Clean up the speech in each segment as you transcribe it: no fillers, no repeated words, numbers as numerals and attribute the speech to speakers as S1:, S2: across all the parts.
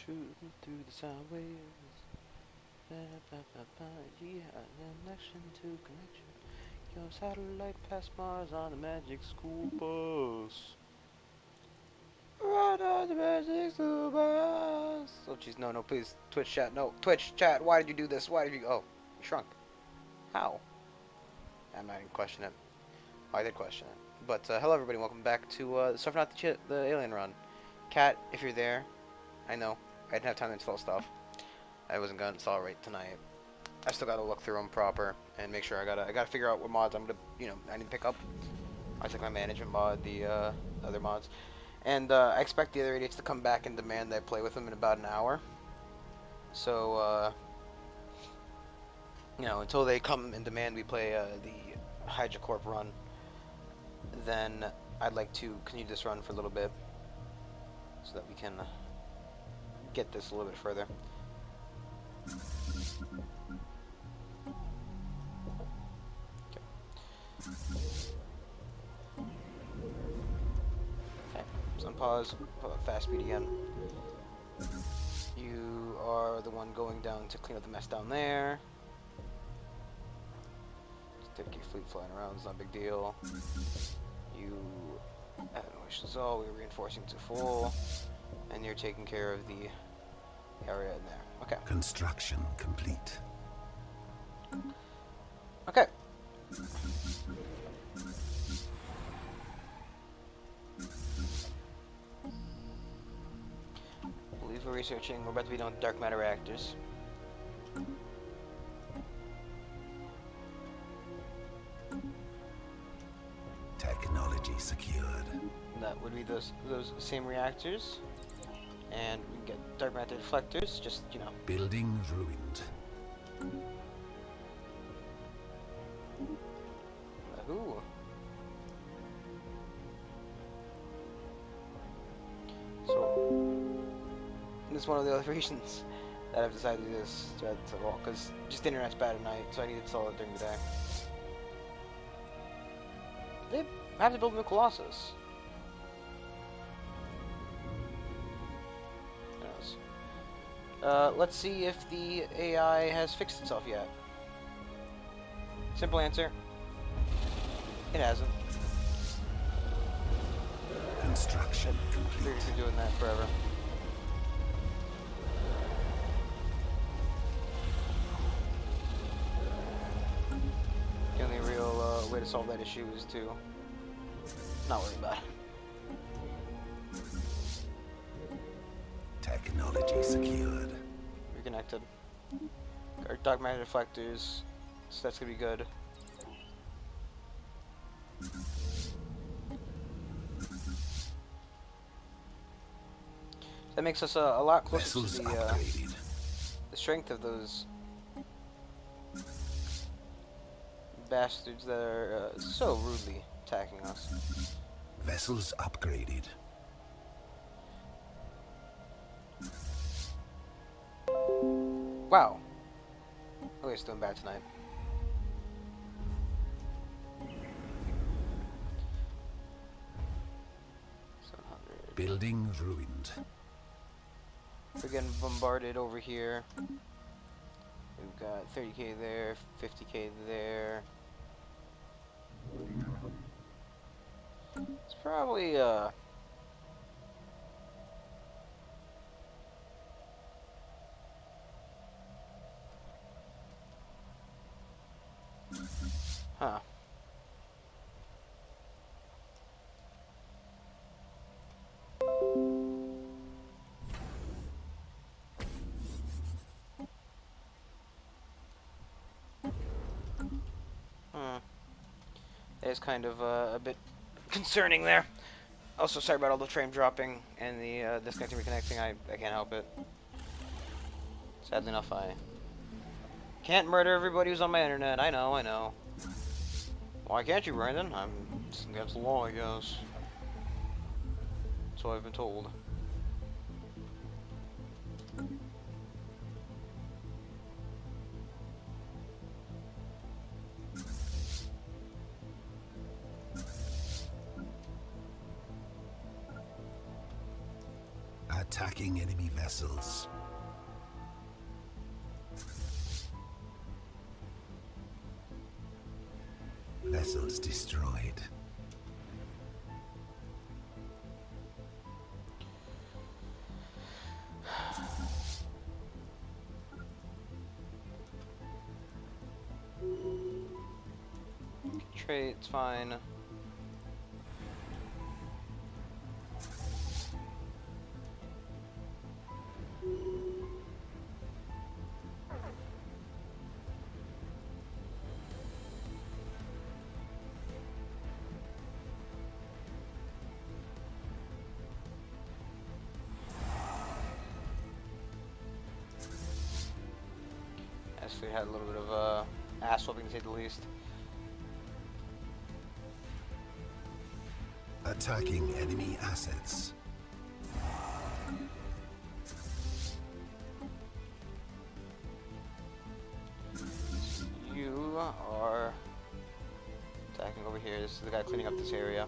S1: shooting through the sound waves. Yeah, connection to connection. Your satellite past Mars on the magic school bus. Right on the magic school bus. Oh jeez, no, please, Twitch chat, no, Twitch chat. Why did you do this? Why did you? Oh, you shrunk. How? I'm not even questioning it. Oh, I did question it. But hello everybody, welcome back to Surfing Out the Alien Run. Cat, if you're there, I know I didn't have time to install stuff. I wasn't gonna install it right tonight. I still gotta look through them proper and make sure I gotta figure out what mods I'm gonna, I need to pick up. I took my management mod, the other mods, and I expect the other idiots to come back and demand that I play with them in about an hour. So until they come and demand we play the Hydra Corp run, then I'd like to continue this run for a little bit so that we can get this a little bit further. Okay, so unpause, put on fast speed again. You are the one going down to clean up the mess down there. Just your fleet flying around, it's not a big deal. You have no issues at all, we're reinforcing to full, and you're taking care of the area in there. Okay.
S2: Construction complete.
S1: Okay. I believe we're researching, we're about to be done with dark matter reactors.
S2: Technology secured.
S1: That would be those same reactors. And we can get dark matter deflectors, just,
S2: Building ruined.
S1: Ooh. So, this is one of the other reasons that I've decided to do this, because just the internet's bad at night, so I need to install it during the day. They have to build a new Colossus. Let's see if the AI has fixed itself yet. Simple answer. It hasn't.
S2: Construction complete.
S1: Figured you've been doing that forever. The only real way to solve that issue is to not worry about it.
S2: Technology secured.
S1: Reconnected. Our dark matter deflectors, so that's gonna be good. That makes us a lot closer
S2: Vessels
S1: to
S2: upgraded.
S1: the strength of those bastards that are so rudely attacking us.
S2: Vessels upgraded.
S1: Wow. Oh, it's doing bad tonight.
S2: Building ruined.
S1: We're getting bombarded over here. We've got 30k there, 50k there. It's probably huh. That is kind of a bit concerning there. Also, sorry about all the frame dropping and the disconnecting, reconnecting. I can't help it. Sadly enough, I can't murder everybody who's on my internet. I know. Why can't you, Brandon? I'm against the law, I guess. That's what I've been told.
S2: Attacking enemy vessels. Vessels destroyed.
S1: Trade, it's fine. We had a little bit of ass whooping to say the least.
S2: Attacking enemy assets.
S1: You are attacking over here. This is the guy cleaning up this area.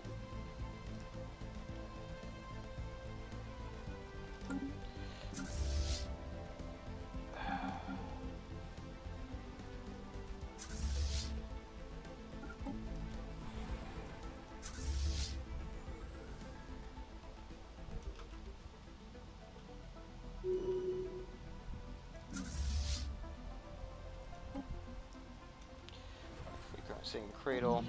S1: Seeing Cradle.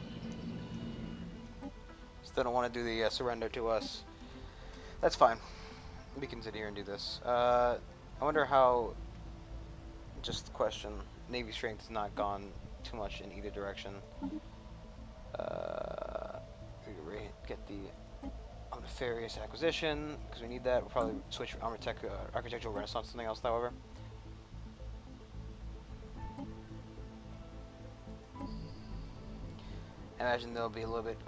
S1: Still don't want to do the surrender to us. That's fine. We can sit here and do this. I wonder how, just the question, Navy strength has not gone too much in either direction. Get the nefarious acquisition, because we need that. We'll probably switch architectural renaissance to something else, however. I imagine they'll be a little bit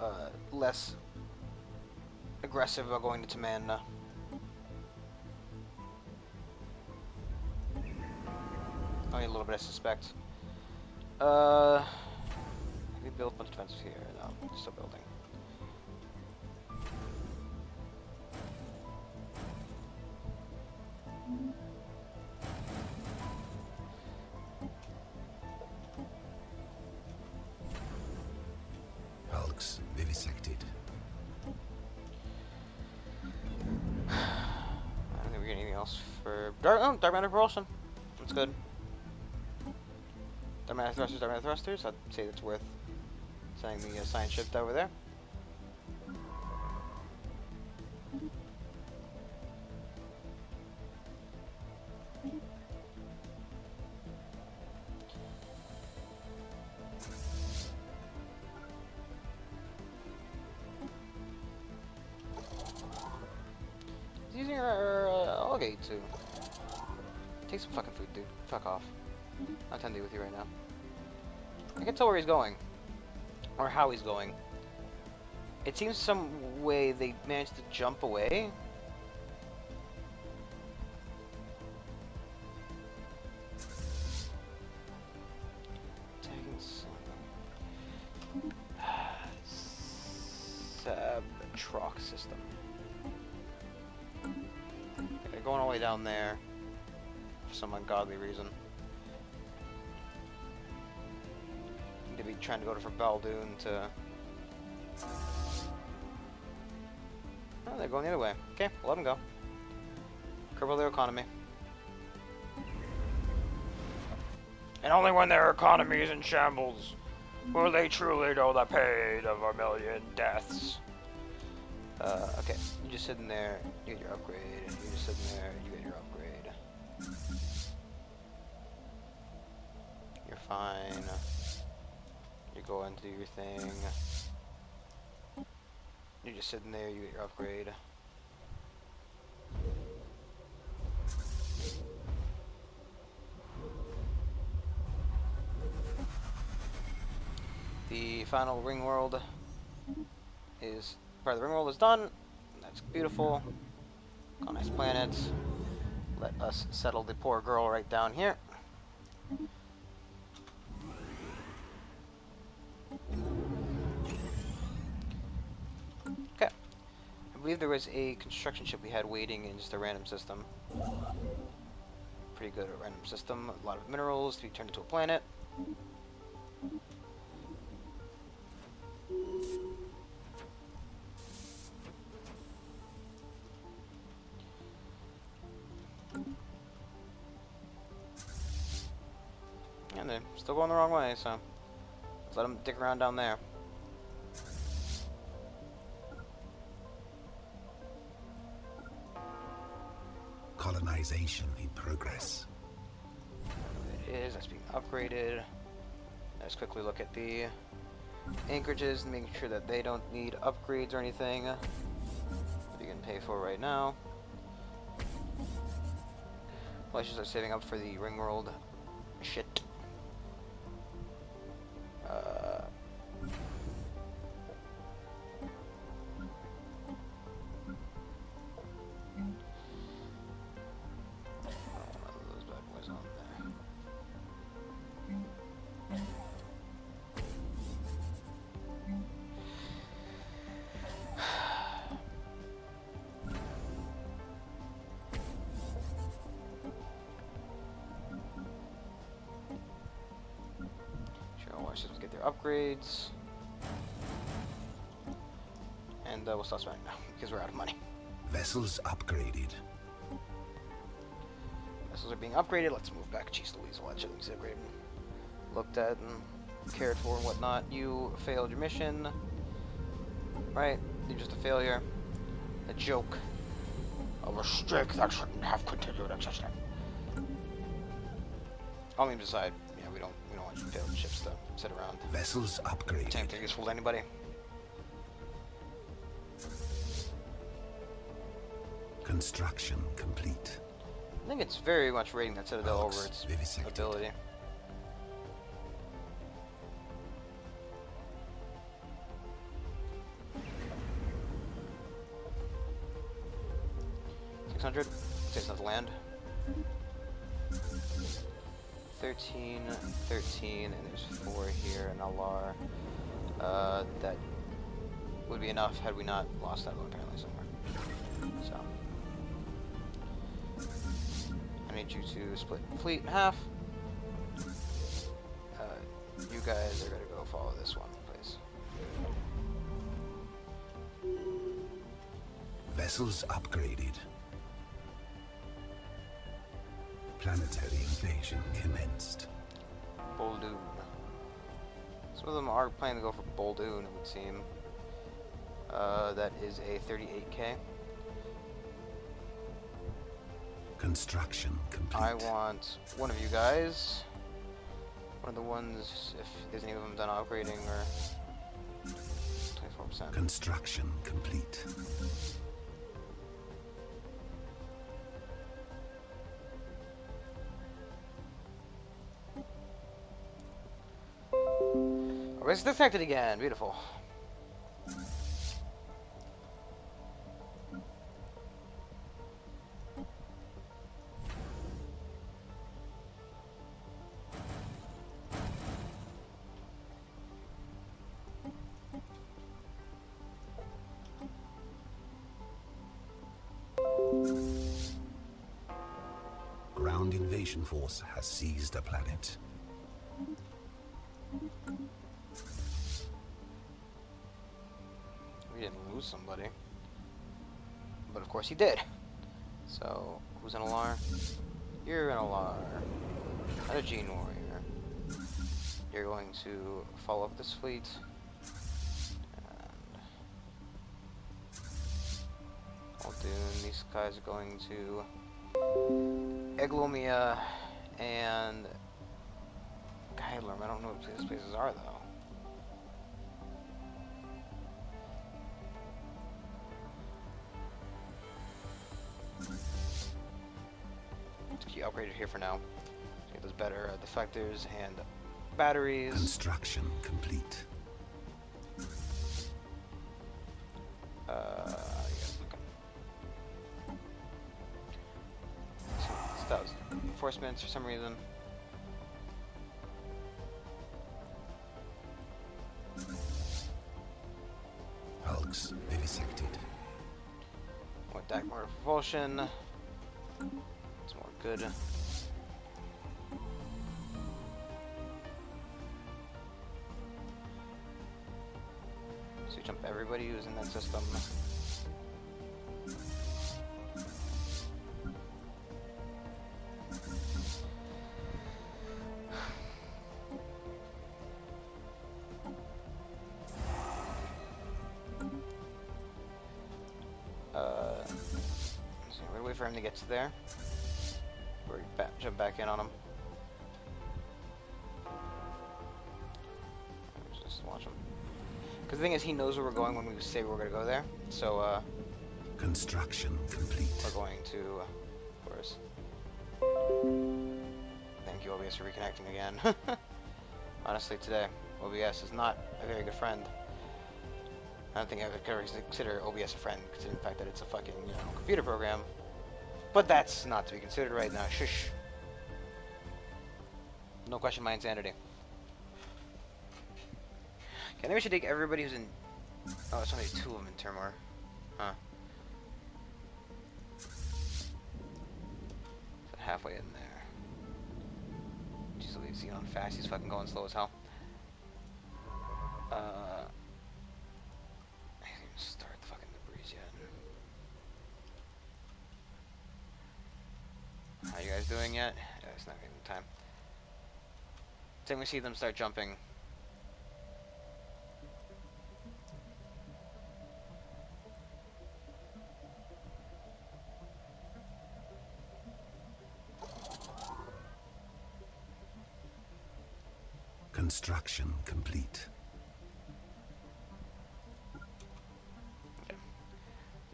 S1: less aggressive about going to Tamanna. Only a little bit, I suspect. We built a bunch of defenses here. No, still building.
S2: Hulks vivisected.
S1: I don't think we're getting anything else for Dark Matter Propulsion. That's good. Dark Matter Thrusters. I'd say it's worth sending the science ship over there. Using our alligator too. Take some fucking food, dude. Fuck off. Not time to deal with you right now. I can tell where he's going. Or how he's going. It seems some way they managed to jump away. Tagging Sab-Trock system. They're going all the way down there for some ungodly reason. To be trying to go to for Baldoon to. Oh, they're going the other way. Okay, let them go. Cripple their economy. And only when their economy is in shambles will they truly know the pain of a million deaths. Okay, you just sitting there, you get your upgrade. You just sitting there, you get your upgrade. You're fine. You go and do your thing. You're just sitting there, you get your upgrade. The final ring world is part of the ring world is done. That's beautiful. Got nice planets. Let us settle the poor girl right down here. believe there was a construction ship we had waiting in just a random system. Pretty good at random system. A lot of minerals to be turned into a planet. And they're still going the wrong way, so let's let them dick around down there.
S2: Colonization in progress.
S1: It is, that's being upgraded. Let's quickly look at the anchorages and making sure that they don't need upgrades or anything. We can pay for right now. Well, I should start saving up for the ring world shit. Those bad boys on there. Sure, our systems get their upgrades. And we'll stop spending now because we're out of money.
S2: Vessels upgraded.
S1: Vessels are being upgraded. Let's move back. Jeez Louise, a lot of shit needs to be upgraded. Looked at and cared for and whatnot. You failed your mission. Right? You're just a failure. A joke. A mistake that shouldn't have continued existing. All memes aside, yeah, we don't want failed ships to sit around.
S2: Vessels upgraded.
S1: Can't think useful to anybody.
S2: Construction complete.
S1: I think it's very much rating that Citadel
S2: Hulks
S1: over its
S2: vivisected.
S1: ability. $600. Takes enough land. 13, 13, and there's 4 here in LR. That would be enough had we not lost that one apparently somewhere. So I need you to split the fleet in half. You guys are gonna go follow this one, please.
S2: Vessels upgraded. Planetary invasion commenced.
S1: Boldoon. Some of them are planning to go for Boldoon, it would seem. That is a 38k.
S2: Construction complete.
S1: I want one of you guys. One of the ones, if there's any of them done upgrading, or 24%.
S2: Construction complete.
S1: Oh, it's detected again. Beautiful.
S2: Ground invasion force has seized a planet.
S1: We didn't lose somebody. But of course he did. So, who's an LR? You're an LR. Not a Gene Warrior. You're going to follow up this fleet. And Muldoon, these guys are going to Eglomia and Gylum. I don't know what these places are though. Let's keep upgraded here for now. Let's get those better deflectors and batteries.
S2: Construction complete.
S1: Reinforcements for some reason.
S2: Hulks vivisected.
S1: Dark matter propulsion. It's more good. So you jump everybody who's in that system. So we're gonna wait for him to get to there. Or jump back in on him. Just watch him. Because the thing is, he knows where we're going when we say we're gonna go there. So,
S2: Construction complete.
S1: we're going to, of course. Thank you, OBS, for reconnecting again. Honestly, today, OBS is not a very good friend. I don't think I would consider OBS a friend, considering the fact that it's a fucking, you know, computer program. But that's not to be considered right now. Shush. No question my insanity. Okay, I think we should take everybody who's in... Oh, it's only 2 of them in Termor. Huh. So halfway in there. Jeez, we've seen on fast. He's fucking going slow as hell. I didn't even start the fucking breeze yet. How you guys doing yet? Yeah, it's not even time. Then we see them start jumping.
S2: Construction complete.
S1: Okay.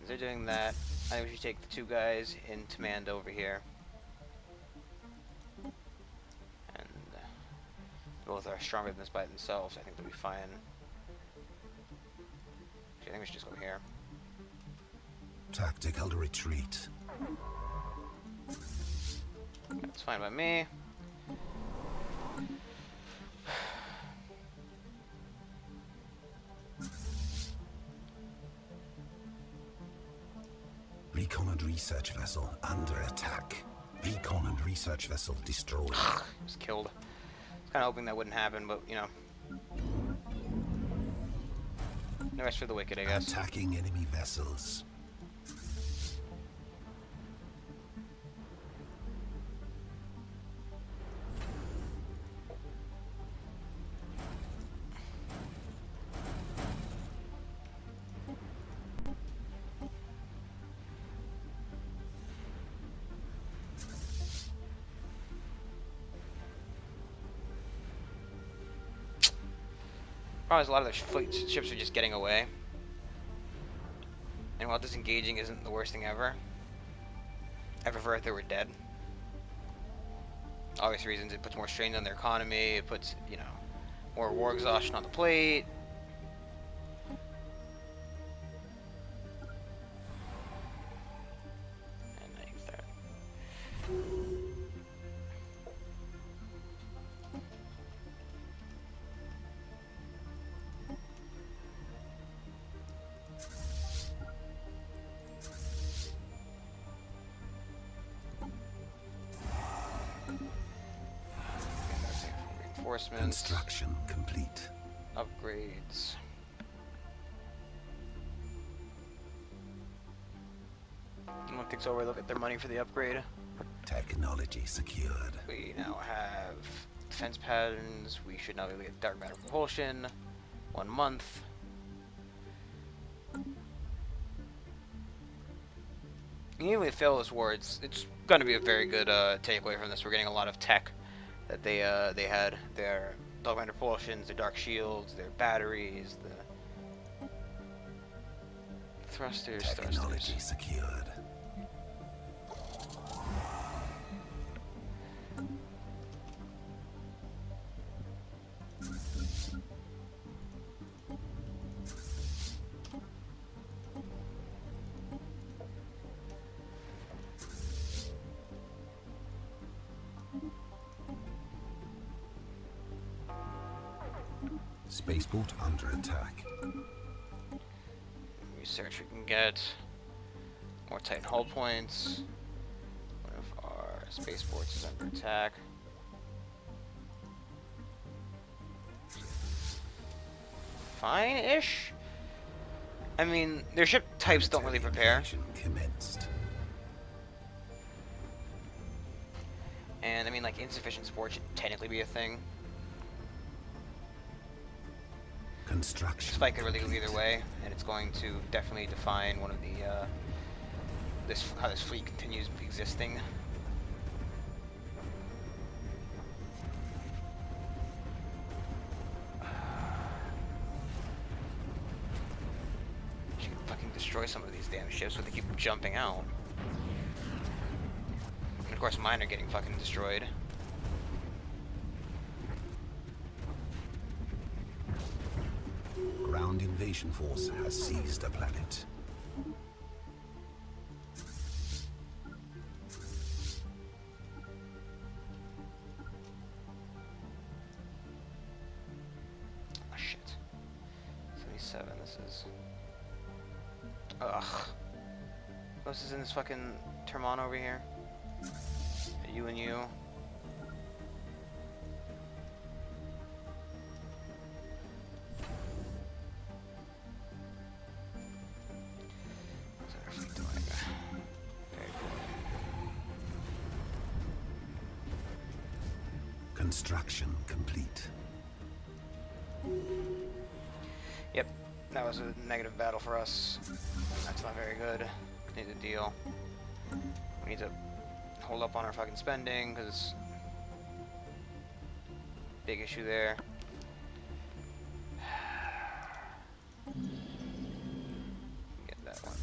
S1: As they're doing that, I think we should take the 2 guys in command over here. And both are stronger than this by themselves. I think they'll be fine. Okay, I think we should just go here.
S2: Tactical retreat.
S1: That's fine by me.
S2: Recon and research vessel under attack. Recon and research vessel destroyed.
S1: He was killed. I was kind of hoping that wouldn't happen, but you know. No rest for the wicked, I guess.
S2: Attacking enemy vessels.
S1: Problem is, a lot of the ships are just getting away. And while disengaging isn't the worst thing ever, I prefer if they were dead. Obvious reasons: it puts more strain on their economy, it puts, you know, more war exhaustion on the plate. And I use that. Reinforcements.
S2: Construction complete.
S1: Upgrades. Anyone takes over, look at their money for the upgrade.
S2: Technology secured.
S1: We now have defense patterns. We should now be able to get dark matter propulsion. 1 month. Even if we fail this war, it's going to be a very good takeaway from this. We're getting a lot of tech that they had. Their dark matter propulsions, their dark shields, their batteries, the thrusters.
S2: Technology secured. Spaceport under attack.
S1: Research we can get. More Titan hull points. One of our spaceports is under attack. Fine-ish. I mean, their ship types don't really prepare.
S2: Commenced.
S1: And I mean, like, insufficient support should technically be a thing.
S2: Construction.
S1: Spike could really go either way, and it's going to definitely define one of the how this fleet continues existing. She can fucking destroy some of these damn ships, but they keep jumping out. And of course, mine are getting fucking destroyed.
S2: Ground invasion force has seized a planet.
S1: Oh shit. 77, this is... Ugh. Who else is in this fucking Termon over here? You and you. What's our fleet doing? Very cool.
S2: Construction complete.
S1: Yep, that was a negative battle for us. That's not very good. Need to deal. We need to hold up on our fucking spending, because big issue there. Get that one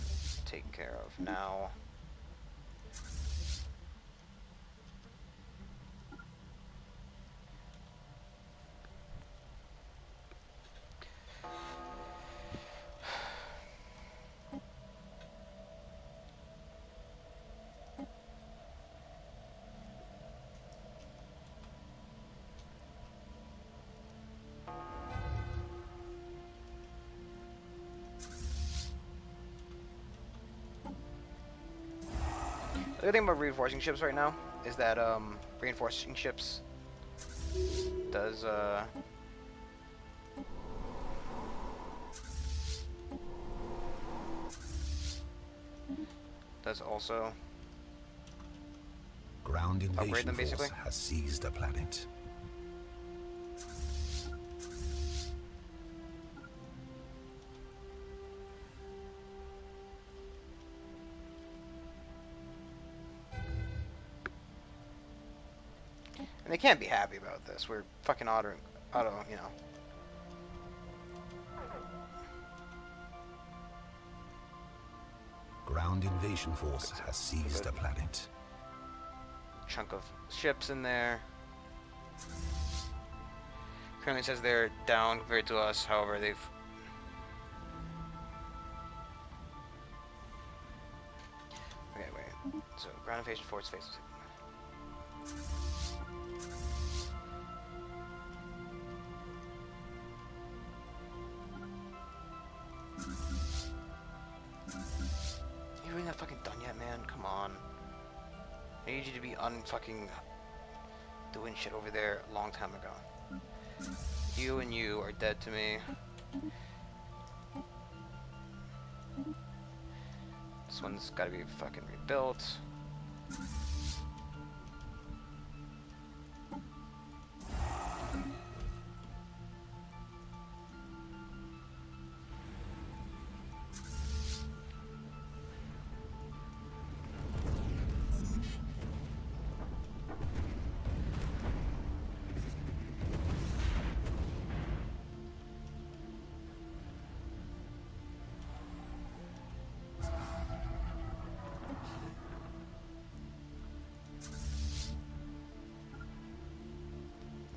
S1: taken care of now. The good thing about reinforcing ships right now is that reinforcing ships does also
S2: Ground
S1: upgrade
S2: invasion
S1: them,
S2: force
S1: basically.
S2: has seized a planet.
S1: And they can't be happy about this. We're fucking auto, you know.
S2: Ground invasion force has seized a planet.
S1: Chunk of ships in there. Currently says they're down compared to us, however they've... Okay, wait. So, ground invasion force faces... You really not fucking done yet, man? Come on. I need you to be unfucking doing shit over there a long time ago. You and you are dead to me. This one's gotta be fucking rebuilt.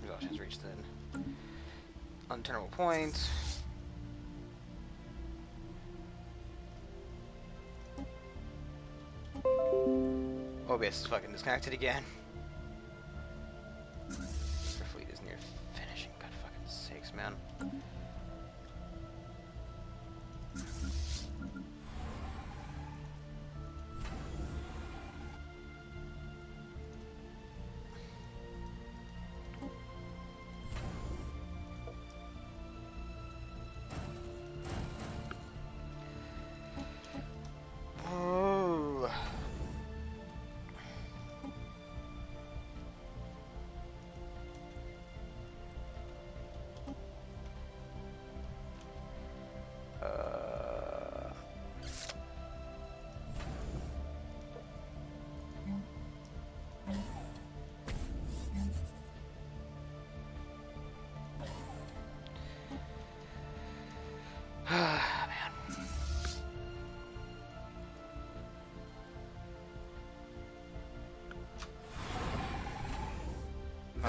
S1: Exhaustion's reached an unturnable point. OBS is fucking disconnected again. Our fleet is near finishing. God fucking sakes, man.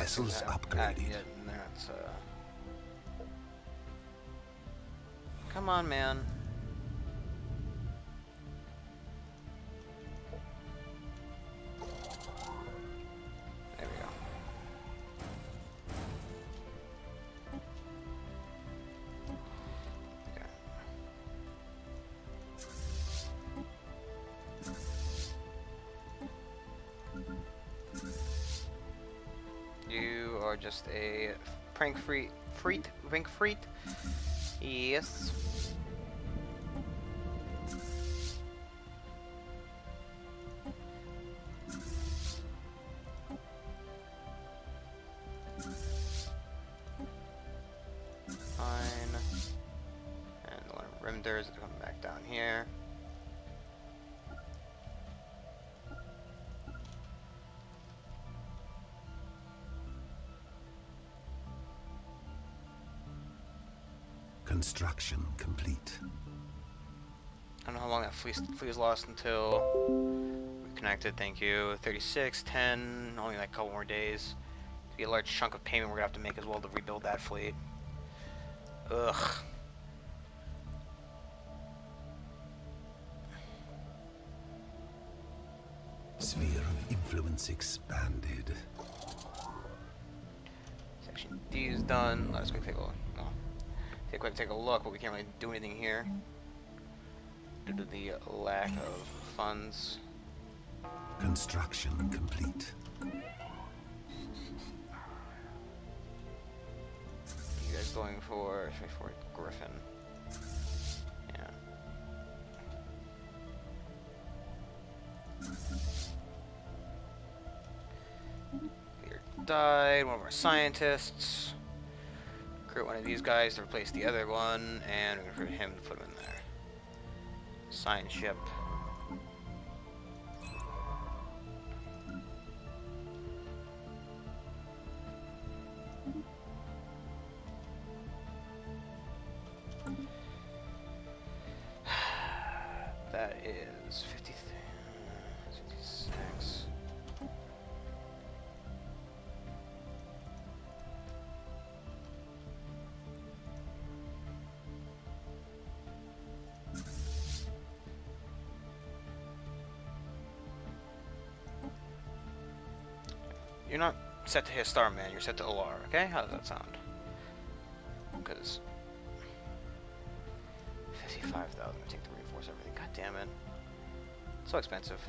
S2: Vessels
S1: Yeah,
S2: upgraded.
S1: yeah, and that's, come on, man. There we go. Okay. You are just a wink freet. Yes. Fine. And the one of Rimders is coming back down here.
S2: Construction complete.
S1: I don't know how long that fleet was lost until reconnected. Thank you. 36, 10, only like a couple more days. To get a large chunk of payment we're gonna have to make as well to rebuild that fleet. Ugh.
S2: Sphere of influence expanded.
S1: Section D is done. Let's quick take a look. Well, take a look, but we can't really do anything here due to the lack of funds.
S2: Construction complete.
S1: You guys going for Griffin? Yeah. Leader died. One of our scientists. Recruit one of these guys to replace the other one, and we recruit him to put him in there. Science ship. That is 56. You're not set to hit Star Man, you're set to OR, okay? How does that sound? Because 55,000, take to reinforce everything. God damn it. So expensive.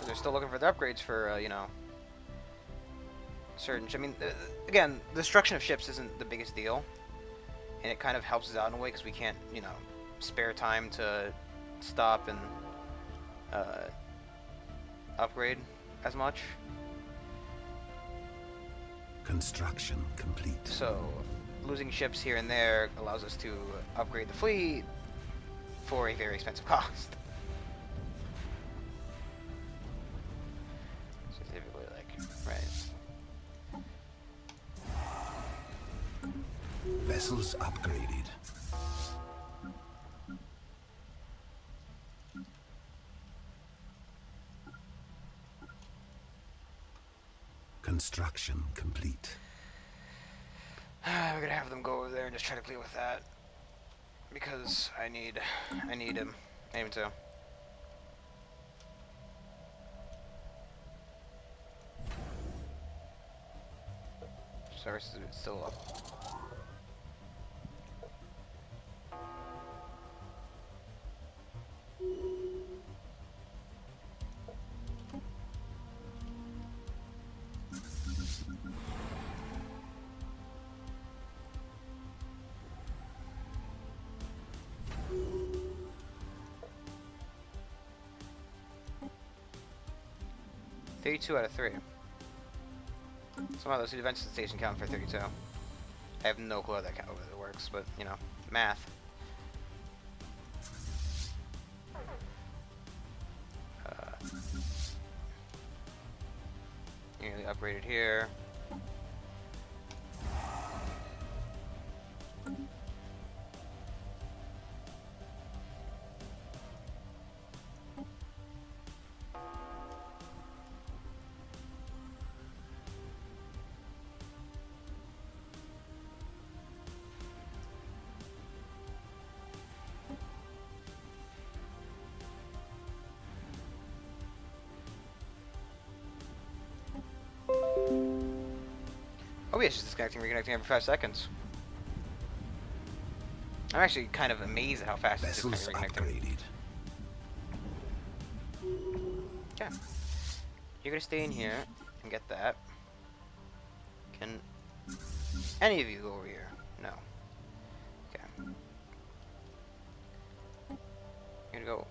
S1: They're still looking for the upgrades for, you know, certain. I mean, again, the destruction of ships isn't the biggest deal, and it kind of helps us out in a way because we can't, you know, spare time to stop and upgrade as much.
S2: Construction complete.
S1: So, losing ships here and there allows us to upgrade the fleet for a very expensive cost. Specifically, like, right.
S2: Vessels upgraded. Construction complete.
S1: We're gonna have them go over there and just try to deal with that because I need him. I need him too. Service is still up. $32 out of 3. Somehow those two defense station count for 32. I have no clue how that works, but you know, math. Nearly upgraded here. Oh yeah, it's just disconnecting, reconnecting every 5 seconds. I'm actually kind of amazed at how fast it's
S2: Vessels
S1: disconnecting, reconnecting.
S2: upgraded.
S1: Okay. You're gonna stay in here and get that. Can any of you go over here? No. Okay. You're gonna go.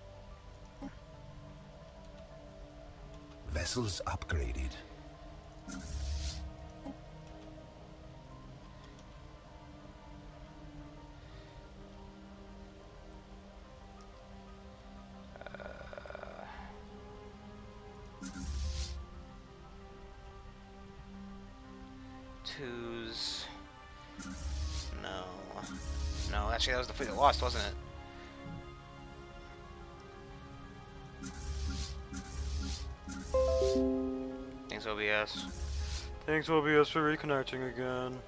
S2: Vessels upgraded.
S1: Twos. No. No, actually that was the fleet that lost, wasn't it? Thanks OBS. Thanks OBS for reconnecting again.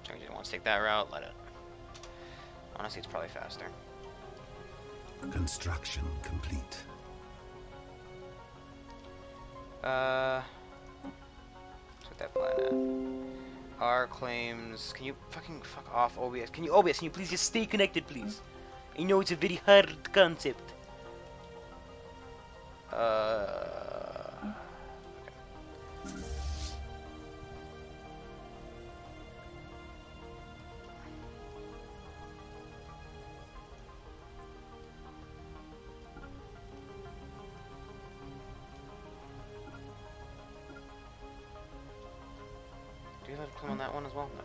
S1: I didn't want to take that route, let it. Honestly, it's probably faster.
S2: Construction complete.
S1: Took that planet. Our claims. Can you fucking fuck off, OBS? Can you please just stay connected, please? I know it's a very hard concept. Do you have a clue on that one as well? No.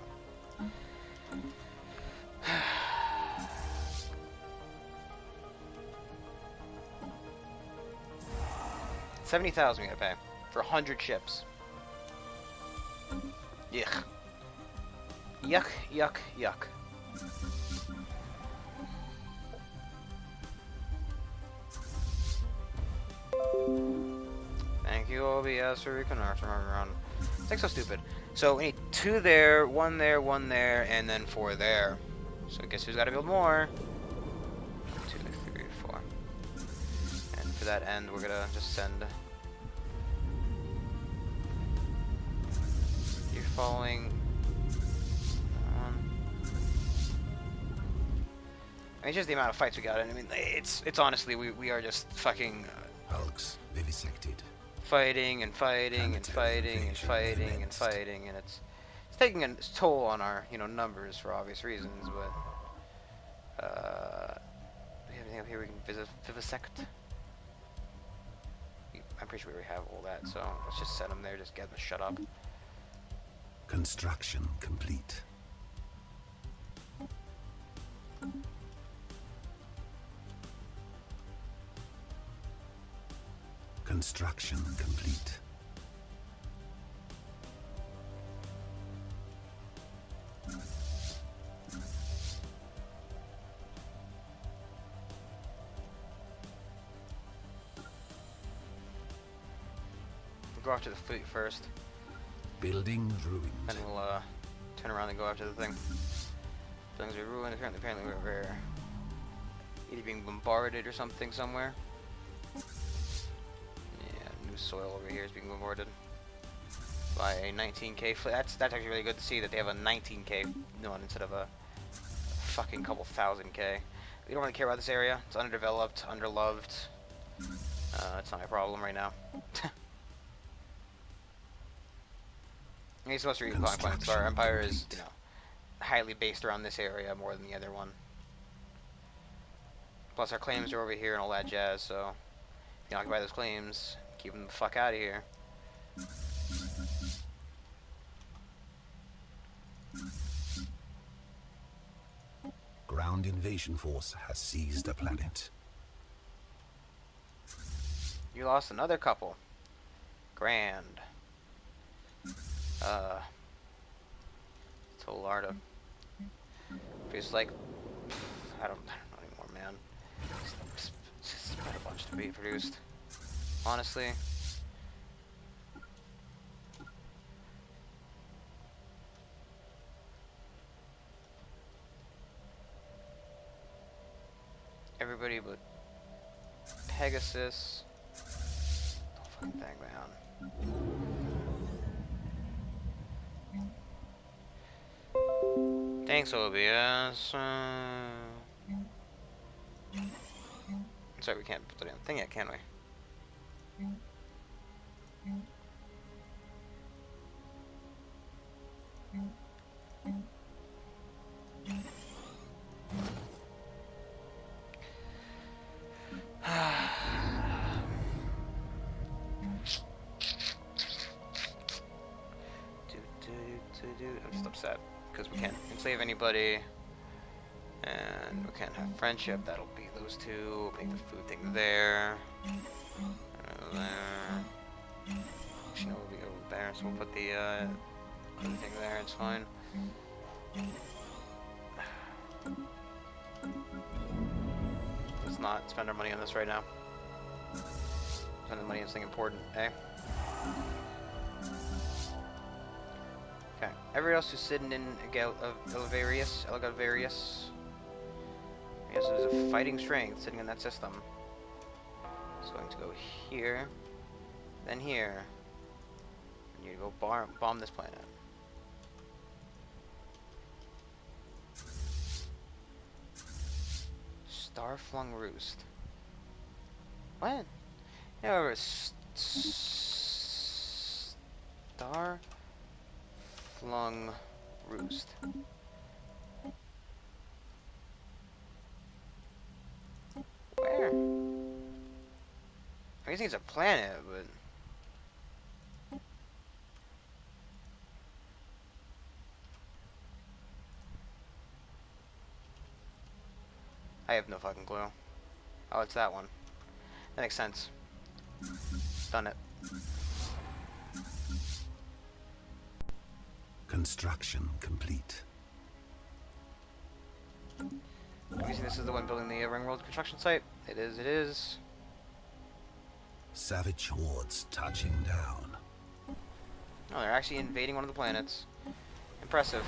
S1: 70,000 we gotta pay for 100 ships. Yuck. Yuck, yuck, yuck. Thank you, OBS, for reconnaissance. It's like so stupid. So we need 2 there, 1 there, 1 there, and then 4 there. So guess who's got to build more? 2, 3, 4. And for that end, we're gonna just send. You're following. I mean, just the amount of fights we got in. I mean, it's honestly we are just fucking.
S2: Hulks vivisected.
S1: Fighting and fighting and fighting and fighting and fighting, and it's taking a toll on our numbers for obvious reasons. But do we have anything up here we can vivisect? I'm pretty sure we already have all that, so let's just send them there. Just get them to shut up.
S2: Construction complete. Construction complete.
S1: We'll go after the fleet first,
S2: Building ruined.
S1: and we'll turn around and go after the thing. Buildings are ruined. Apparently we're either being bombarded or something somewhere. Soil over here is being bombarded by a 19k fleet. That's actually really good to see that they have a 19k one instead of a fucking couple thousand k. We don't really care about this area. It's underdeveloped, underloved. It's not my problem right now. I mean, it's supposed to be fine planets. Our empire is, highly based around this area more than the other one. Plus, our claims are over here and all that jazz. So, if you occupy those claims, keep them the fuck out of here.
S2: Ground invasion force has seized a planet.
S1: You lost another couple. Grand. Tolarda. Feels like I don't know anymore, man. Just a bunch to be produced. Honestly. Everybody but Pegasus. The whole fucking thing, man. Thanks, OBS. Sorry, we can't put the damn thing yet, can we? I'm just upset because we can't enslave anybody, and we can't have friendship. That'll be those two. Make the food thing there. There. Actually, no, we go there, so we'll put the other thing there. It's fine. Let's not spend our money on this right now. Spending money on something important, eh? Okay. Everybody else who's sitting in Elgavarius. Yes, there's a fighting strength sitting in that system. It's going to go here, then here. And you go bomb this planet. Starflung Roost. What? Yeah, Starflung Roost. Where? I guess it's a planet, but I have no fucking clue. Oh, it's that one. That makes sense. Done it.
S2: Construction complete.
S1: I'm guessing this is the one building the Ringworld construction site. It is, it is.
S2: Savage hordes touching down.
S1: Oh, they're actually invading one of the planets. Impressive.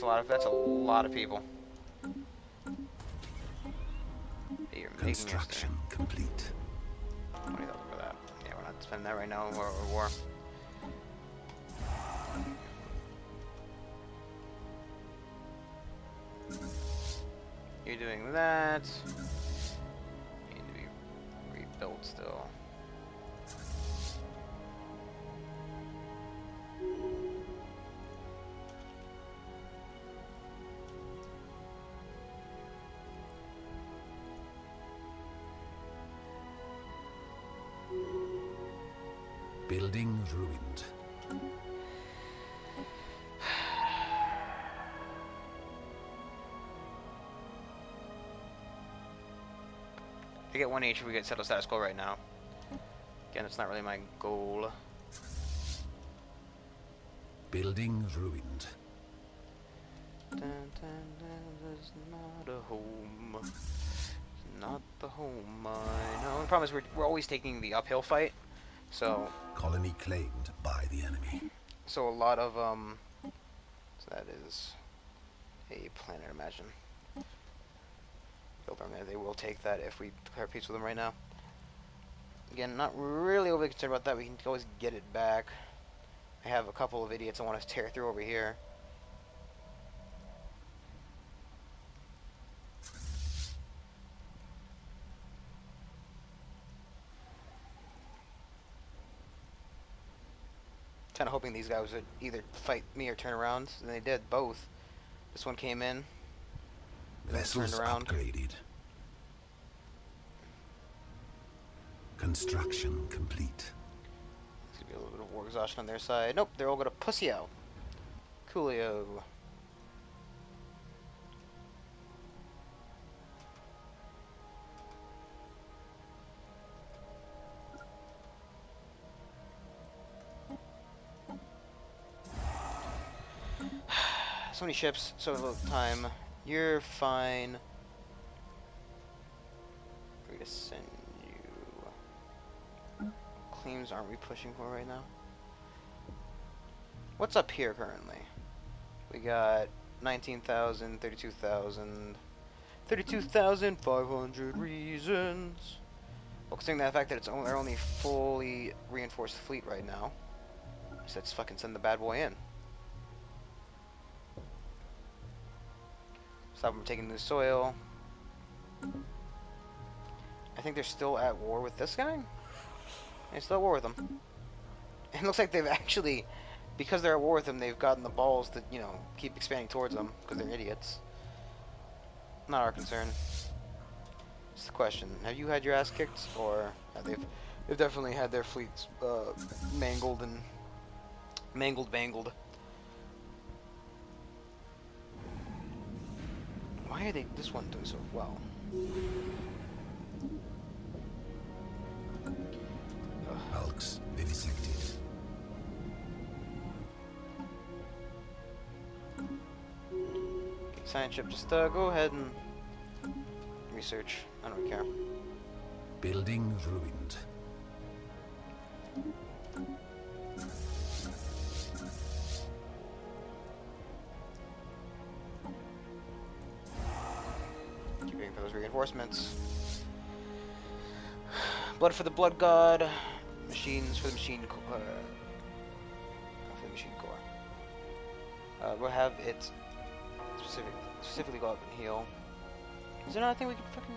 S1: That's a lot of people.
S2: Construction complete.
S1: 20,000 for that. Yeah, we're not spending that right now. We're at war. You're doing that. You need to be rebuilt still.
S2: Building ruined.
S1: I get 1 each if we get settled status quo right now. Again, it's not really my goal.
S2: Building ruined.
S1: Dun, dun, dun, there's not a home. Not the home I know. The problem is we're always taking the uphill fight. So
S2: Colony claimed by the enemy.
S1: So a lot of so that is a planet, imagine. They will take that if we declare peace with them right now. Again, not really overly concerned about that. We can always get it back. I have a couple of idiots I want to tear through over here. Kind of hoping these guys would either fight me or turn around, and they did both. This one came in,
S2: Vessels
S1: turned around.
S2: upgraded. Construction complete.
S1: There's gonna be a little bit of war exhaustion on their side. Nope, they're all gonna pussy out. Coolio. So many ships, so little time. You're fine. Free to send you. Claims aren't we pushing for right now? What's up here currently? We got 19,000, 32,000, 32,500 reasons. Well, considering the fact that it's our only fully reinforced fleet right now, so let's fucking send the bad boy in. Stop them from taking the soil. I think they're still at war with this guy. They're still at war with him. And it looks like they've actually, because they're at war with him, they've gotten the balls to, you know, keep expanding towards them because they're idiots. Not our concern. It's the question: have you had your ass kicked, or have they've definitely had their fleets mangled and bangled. Why are this one doing so well?
S2: Hulks vivisected.
S1: Okay, science ship, just go ahead and research. I don't care.
S2: Building ruined.
S1: Keep waiting for those reinforcements. Blood for the blood god. Machines for the machine core. We'll have it specifically go up and heal. Is there not a thing we can fucking...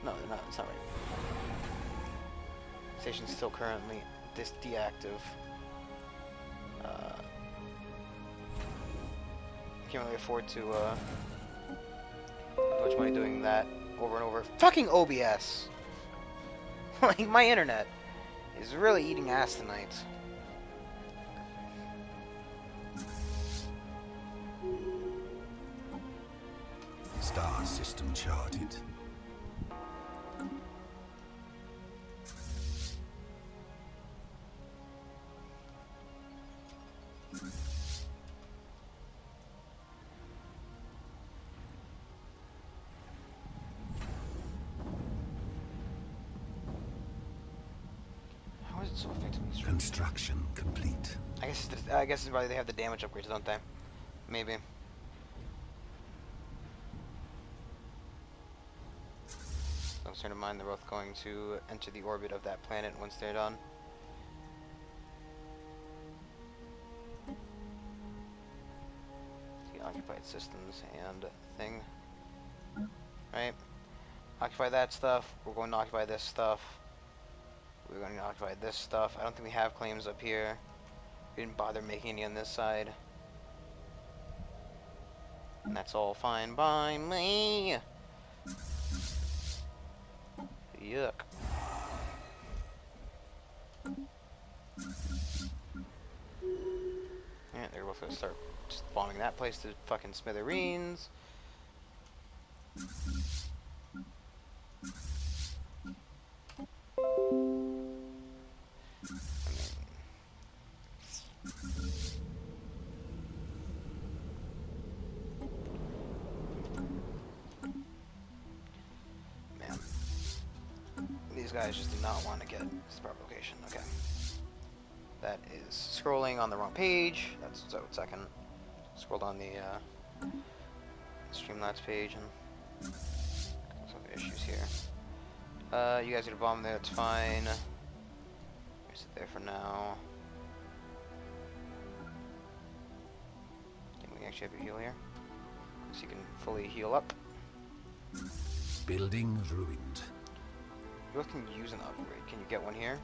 S1: No, not, it's not right. Station's still currently deactive. Can't really afford to put much money doing that over and over. Fucking OBS! Like, my internet is really eating ass tonight.
S2: Star system charted.
S1: How is it so effective?
S2: Construction complete.
S1: I guess it's probably they have the damage upgrades, don't they? Maybe. Concern of mine, they're both going to enter the orbit of that planet once they're done. The occupied systems and thing. Right? Occupy that stuff. We're going to occupy this stuff. We're going to occupy this stuff. I don't think we have claims up here. We didn't bother making any on this side. And that's all fine by me. Yuck. Yeah, they're both gonna start just bombing that place to fucking smithereens. These guys just do not want to get this proper location. Okay. That is scrolling on the wrong page. That's so second. Scrolled on the Streamlabs page and some issues here. You guys get a bomb there, that's fine. Sit there for now. Can we actually have you heal here? So you can fully heal up.
S2: Building ruined.
S1: You both can use an upgrade. Can you get one here?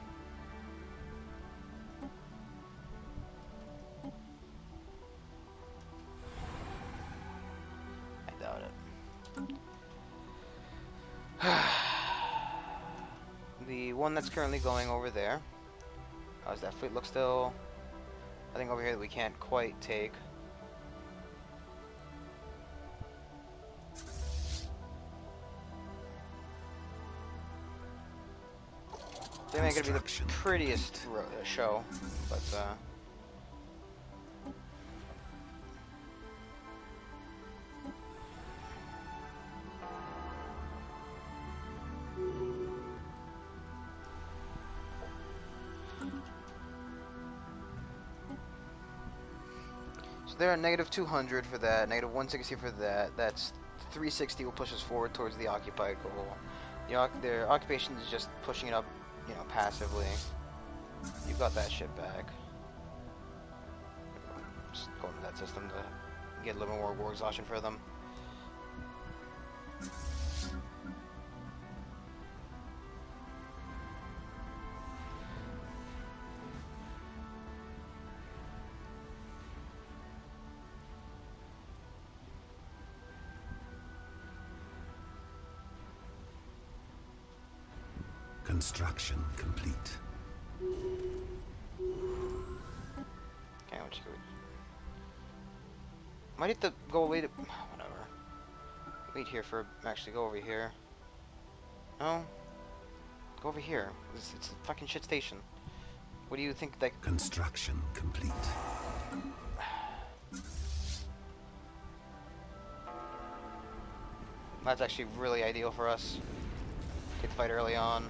S1: I doubt it. The one that's currently going over there. How does that fleet look still? I think over here that we can't quite take. They ain't gonna be the prettiest show, but they're at negative 200 for that, negative 160 for that. That's 360 will push us forward towards the occupied goal. Their occupation is just pushing it up, you know, passively. You've got that shit back. Just go into that system to get a little more war exhaustion for them.
S2: Construction complete.
S1: Okay, what you do? Might have to go away to whatever. Wait here for actually go over here. No, go over here. It's a fucking shit station. What do you think that?
S2: Construction complete.
S1: That's actually really ideal for us. Get the fight early on.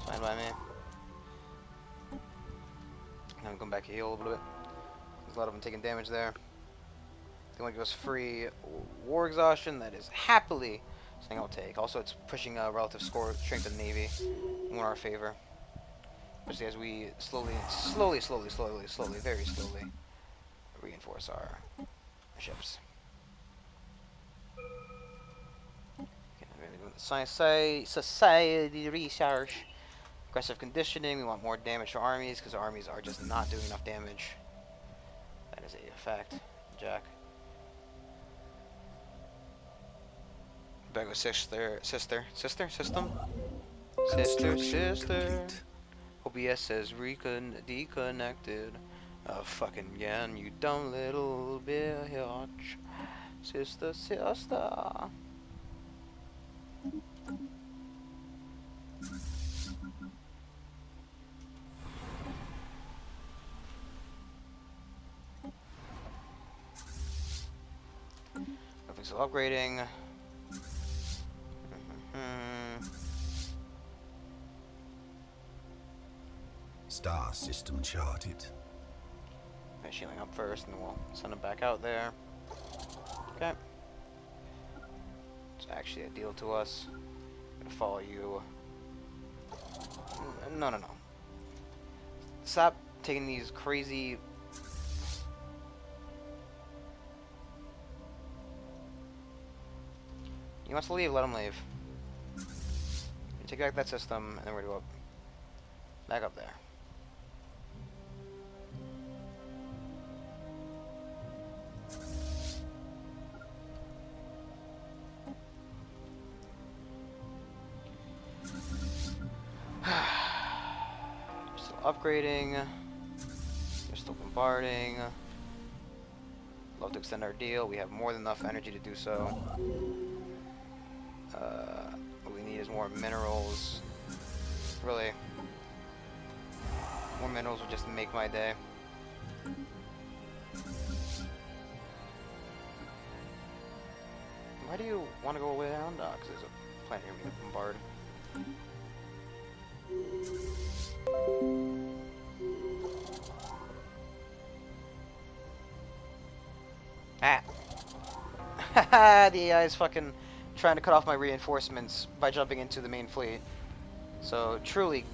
S1: Fine by me. I'm going back to heal a little bit. There's a lot of them taking damage there. They want to give us free war exhaustion. That is happily something I'll take. Also, it's pushing a relative score strength of the Navy in our favor. Especially as we slowly, very slowly reinforce our ships. Society research. Aggressive conditioning. We want more damage to armies because armies are just not doing enough damage. That is a fact, Jack. Back with system. OBS says deconnected. Fucking yan, you dumb little bitch. Sister. Nothing's still upgrading.
S2: Star system charted.
S1: Okay, shielding up first, and then we'll send them back out there. Okay. It's actually a deal to us. I'm gonna follow you. No. Stop taking these crazy. He wants to leave, let him leave. You take back that system, and then we're gonna go back up there. Still upgrading. You're still bombarding. Love to extend our deal. We have more than enough energy to do so. What we need is more minerals. Really, more minerals would just make my day. Why do you want to go away down? Because there's a planet here we can bombard. Ah! The AI is fucking trying to cut off my reinforcements by jumping into the main fleet. So truly,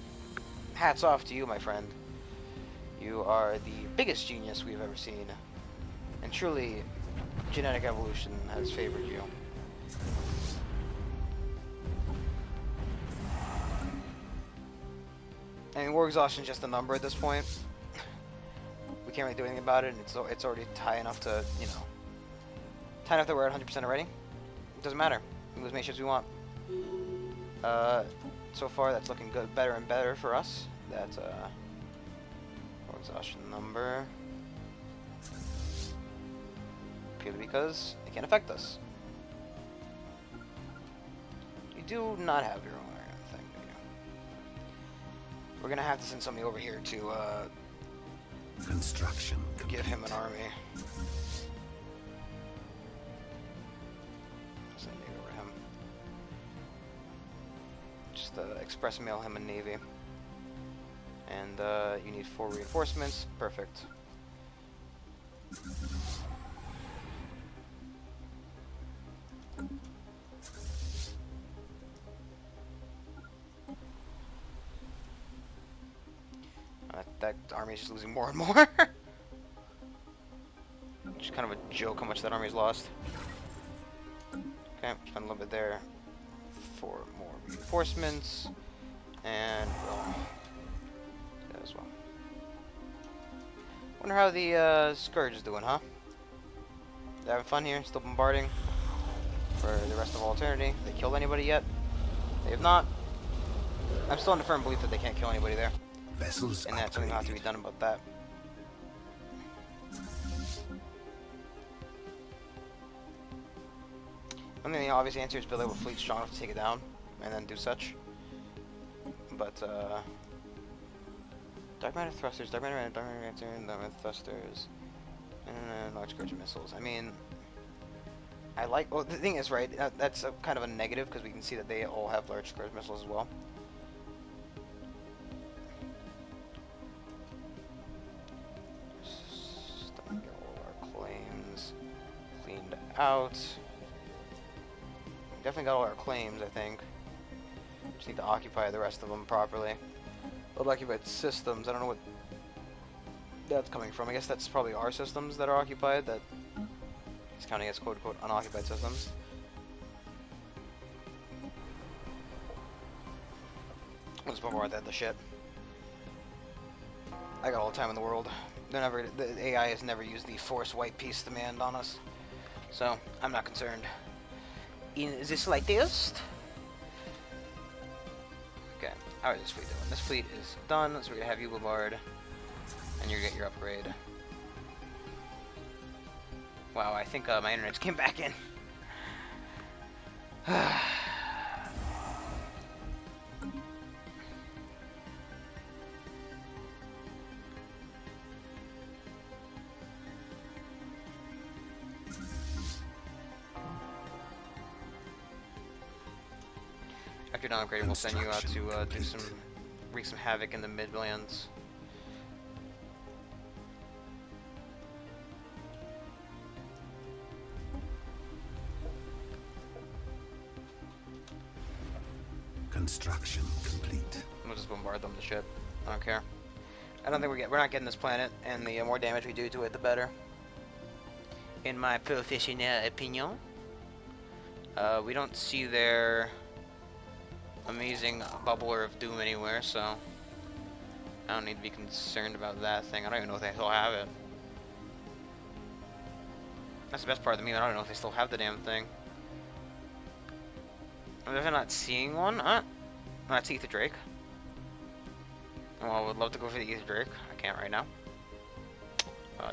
S1: hats off to you, my friend. You are the biggest genius we've ever seen. And truly, genetic evolution has favored you. I mean, war exhaustion is just a number at this point. We can't really do anything about it, and it's already high enough to, you know, high enough that we're at 100% already. It doesn't matter. We can lose as many ships we want. So far, that's looking good, better and better for us. That's war exhaustion number. Purely because it can't affect us. You do not have your own thing, do you? We're gonna have to send somebody over here to
S2: Construction complete.
S1: give him an army. Send it over him. Just express mail him a navy. And you need 4 reinforcements. Perfect. That army is just losing more and more. Just kind of a joke how much that army's lost. Okay, spend a little bit there for more reinforcements, and we'll do that as well. Wonder how the Scourge is doing, huh? They having fun here? Still bombarding for the rest of all eternity. Have they killed anybody yet? They have not. I'm still in the firm belief that they can't kill anybody there.
S2: Vessels
S1: And that something will have to be done about that. One thing the obvious answer is build a fleet strong enough to take it down, and then do such. But, Dark matter thrusters, dark matter thrusters, and large scourge missiles. I mean, I like, well, the thing is, right, that's kind of a negative, because we can see that they all have large scourge missiles as well. Get all our claims cleaned out. Definitely got all our claims, I think. Just need to occupy the rest of them properly. Occupied systems, I don't know what that's coming from. I guess that's probably our systems that are occupied, that is counting as quote-unquote unoccupied systems. Let's bombard the shit. I got all the time in the world. The AI has never used the force white peace demand on us, so I'm not concerned in the slightest. Okay, how is this fleet doing? This fleet is done, so we're gonna have you bombard, and you get your upgrade. Wow, I think my internet's came back in. After you're done upgrading, we'll send you out to wreak some havoc in the Midlands.
S2: Construction complete.
S1: We'll just bombard them to shit. I don't care. I don't think we're not getting this planet, and the more damage we do to it, the better. In my professional opinion, we don't see their amazing bubbler of doom anywhere, so I don't need to be concerned about that thing. I don't even know if they still have it. That's the best part of the meme. I don't know if they still have the damn thing. I'm definitely not seeing one. That's Ether Drake. Well, I would love to go for the Ether Drake. I can't right now.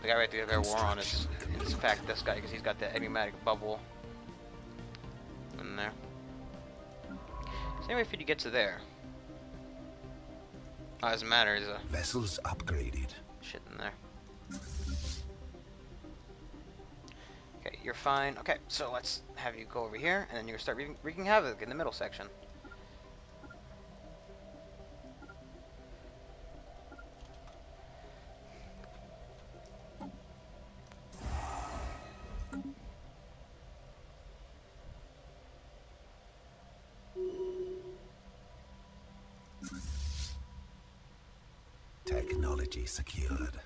S1: The guy right there declare war on is in fact this guy, because he's got the enigmatic bubble in there. So anyway, for you to get to there. Oh, doesn't matter, there's a
S2: vessels upgraded.
S1: Shit in there. Okay, you're fine. Okay, so let's have you go over here, and then you start wreaking havoc in the middle section.
S2: Technology secured.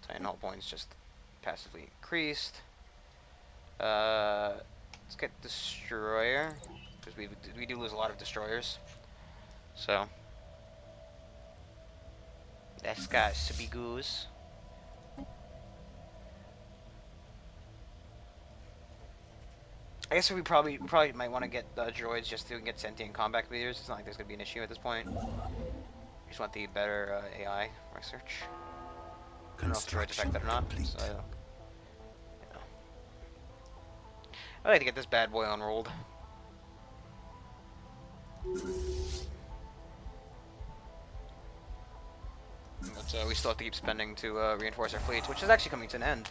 S1: Titan hull points just passively increased. Let's get destroyer, because we do lose a lot of destroyers. So that's got to be goose. I guess we probably might want to get droids just to get sentient combat leaders. It's not like there's gonna be an issue at this point. We just want the better AI research. I don't know if droids affect that or not. So, you know. I'd like to get this bad boy unrolled. But we still have to keep spending to reinforce our fleets, which is actually coming to an end,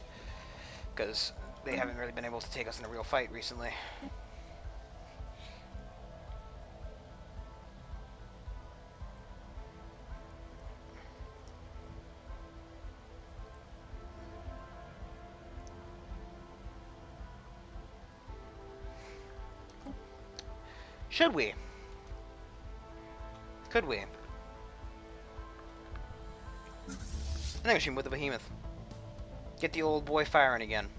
S1: because they haven't really been able to take us in a real fight recently. Should we? Could we? I think we should move the behemoth. Get the old boy firing again.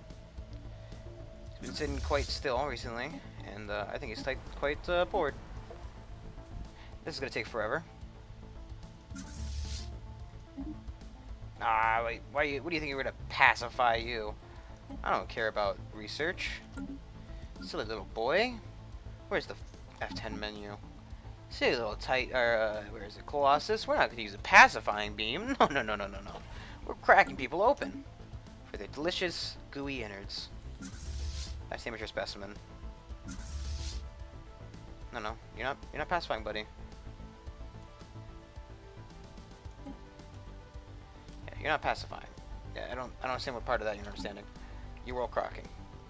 S1: He's been sitting quite still recently, and I think he's quite bored. This is gonna take forever. Ah, wait, what do you think you're gonna pacify you? I don't care about research. Silly little boy. Where's the F10 menu? Silly little where is it? Colossus? We're not gonna use a pacifying beam. No, no, no, no, no, no. We're cracking people open for their delicious, gooey innards. Nice amateur specimen. No, no, you're not pacifying, buddy. Yeah, you're not pacifying. Yeah, I don't understand what part of that you're understanding. You're world crocking.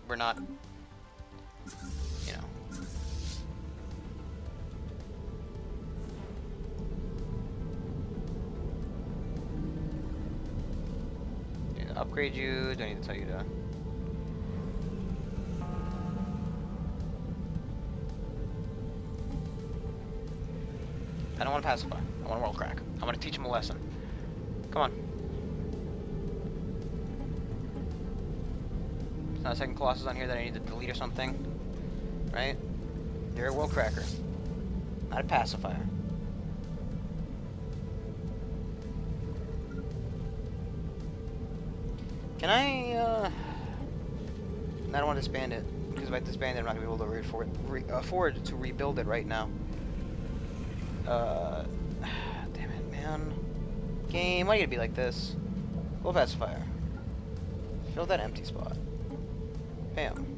S1: We're not, you know. Need to upgrade you. Do I need to tell you to? I don't want to pacify. I want to world crack. I want to teach him a lesson. Come on. There's not a second Colossus on here that I need to delete or something. Right? You're a world cracker. Not a pacifier. Can I, I don't want to disband it. Because if I disband it, I'm not going to be able to afford to rebuild it right now. Damn it, man. Game, why you gotta be like this? Full pacifier. Fill that empty spot. Bam.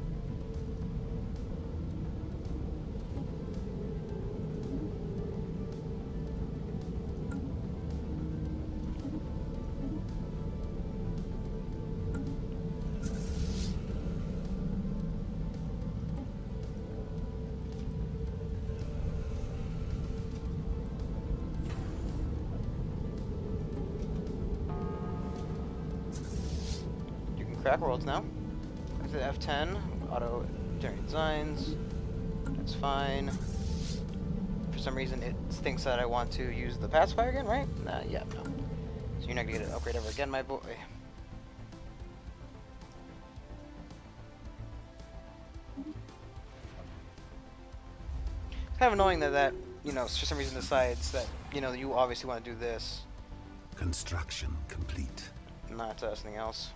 S1: Crack worlds now. Go to F10, auto generate designs. That's fine. For some reason, it thinks that I want to use the pacifier again, right? Nah, yeah, no. So you're not gonna get an upgrade ever again, my boy. It's kind of annoying that you know, for some reason decides that you obviously want to do this.
S2: Construction complete.
S1: Not something else.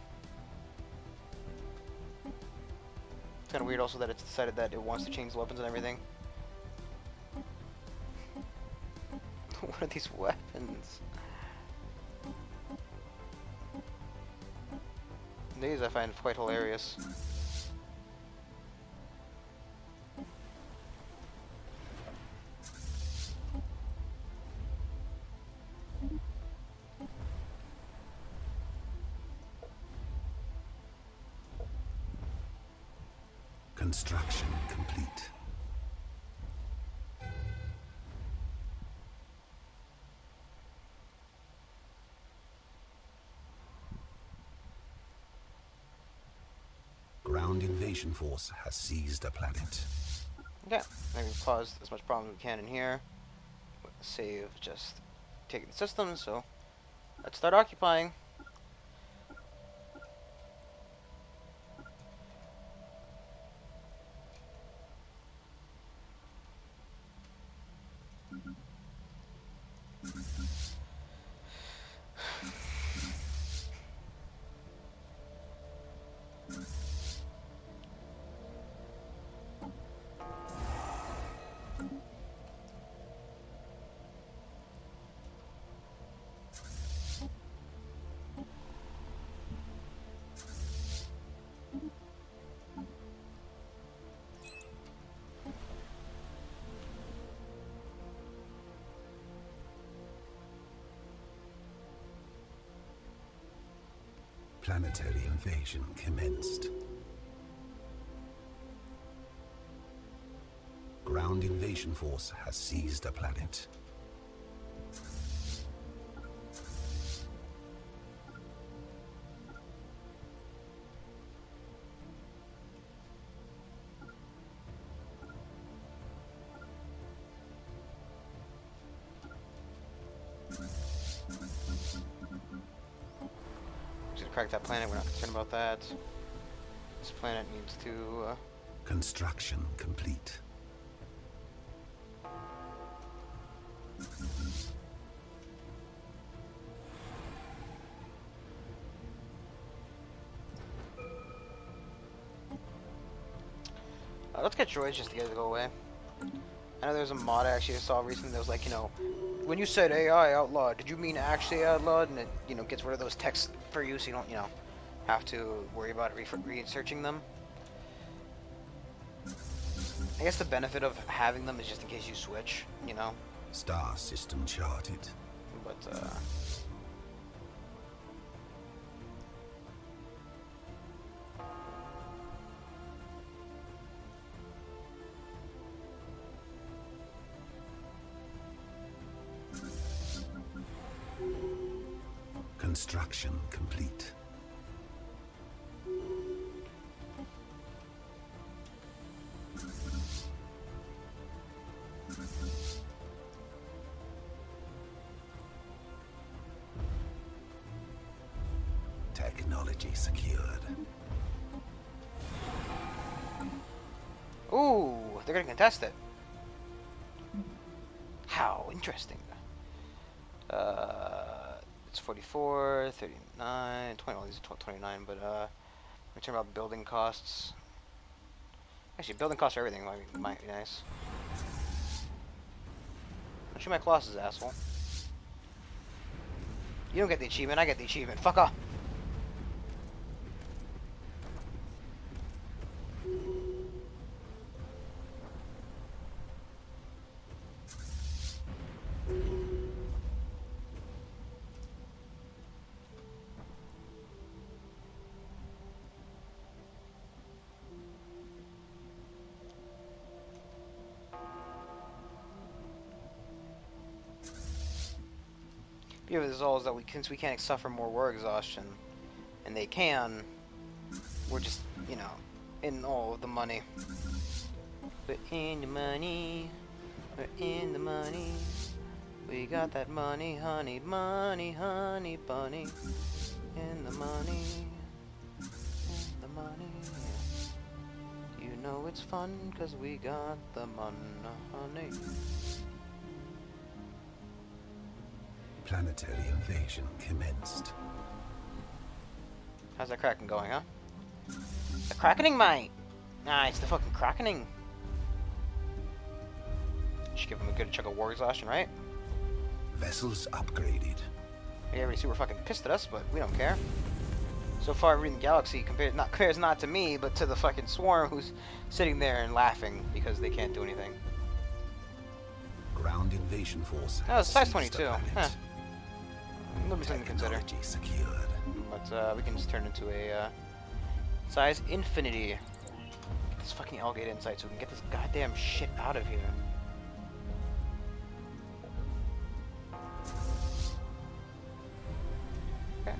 S1: Kind of weird also that it's decided that it wants to change the weapons and everything. What are these weapons? These I find quite hilarious.
S2: Construction complete. Ground invasion force has seized a planet.
S1: Okay, maybe cause as much problem as we can in here. Save just taking the system, so let's start occupying.
S2: Planetary invasion commenced. Ground invasion force has seized a planet.
S1: crack that planet. We're not concerned about that. This planet needs to...
S2: Construction complete.
S1: Let's get droids just to get it to go away. I know there's a mod I actually saw recently that was like, you know, when you said AI outlawed, did you mean actually outlawed? And it, you know, gets rid of those texts for you so you don't, you know, have to worry about researching them. I guess the benefit of having them is just in case you switch, you know.
S2: Star system charted.
S1: But,
S2: Construction complete. Technology secured.
S1: ooh, they're gonna contest it. How interesting. It's 44, 39, 20, well, these are 29, but, we're talking about building costs. Actually, building costs for everything might be nice. Don't shoot my Colossus, asshole. You don't get the achievement, I get the achievement. Fuck off. Beauty of this all is that since we can't suffer more war exhaustion, and they can, we're just, you know, in all of the money. We're in the money. We're in the money. We got that money, honey, money, honey, bunny. In the money. In the money. You know it's fun, 'cause we got the money.
S2: Planetary invasion commenced.
S1: How's that Kraken going, huh? The Krakening, mate! Nah, it's the fucking Krakening. Should give him a good chunk of war exhaustion, right?
S2: Vessels upgraded.
S1: Yeah, everybody super fucking pissed at us, but we don't care. So far, everybody in the galaxy compares not to me, but to the fucking swarm who's sitting there and laughing because they can't do anything.
S2: Ground invasion force.
S1: Oh, it's size
S2: seized the
S1: 22.
S2: planet.
S1: Huh. A little bit something to consider.
S2: Technology secured.
S1: But we can just turn into a size infinity. Get this fucking Elgate insight so we can get this goddamn shit out of here. Okay.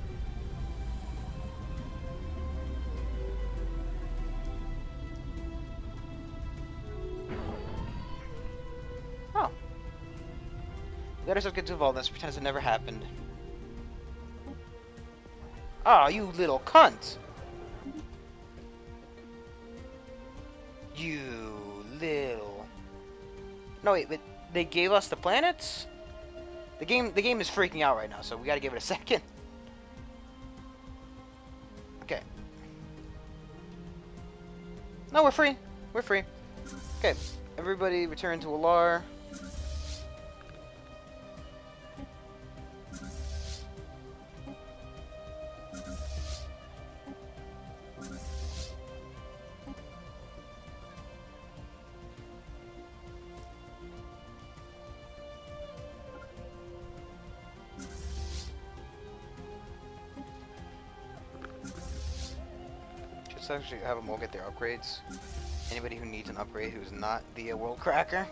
S1: Oh. Let ourselves get involved in this, pretend it never happened. Ah, you little cunt! You little... No, wait, but they gave us the planets? The game is freaking out right now, so we gotta give it a second. Okay. No, we're free. We're free. Okay, everybody return to Alar. Let's actually have them all get their upgrades. Anybody who needs an upgrade who's not the World Cracker.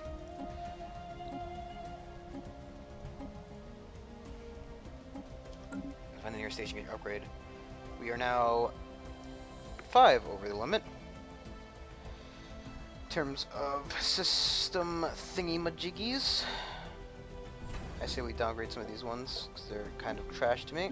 S1: Find the nearest station, get your upgrade. We are now 5 over the limit. In terms of system thingy-majiggies. I say we downgrade some of these ones, because they're kind of trash to me.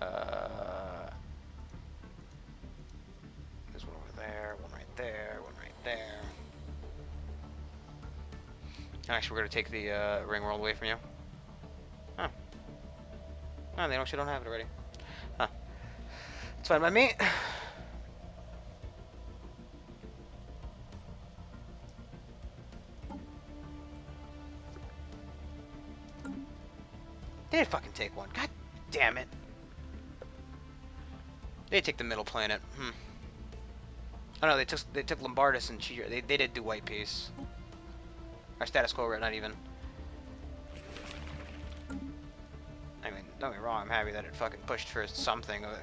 S1: There's one over there, one right there, one right there. Actually, we're gonna take the ring world away from you. Huh. Oh, they don't have it already. Huh. It's fine by me. They did fucking take one. God damn it. They take the middle planet. Oh no, they took Lombardus and Cheer. They did do White Peace. Or status quo, right? Not even. I mean, don't get me wrong. I'm happy that it fucking pushed for something. I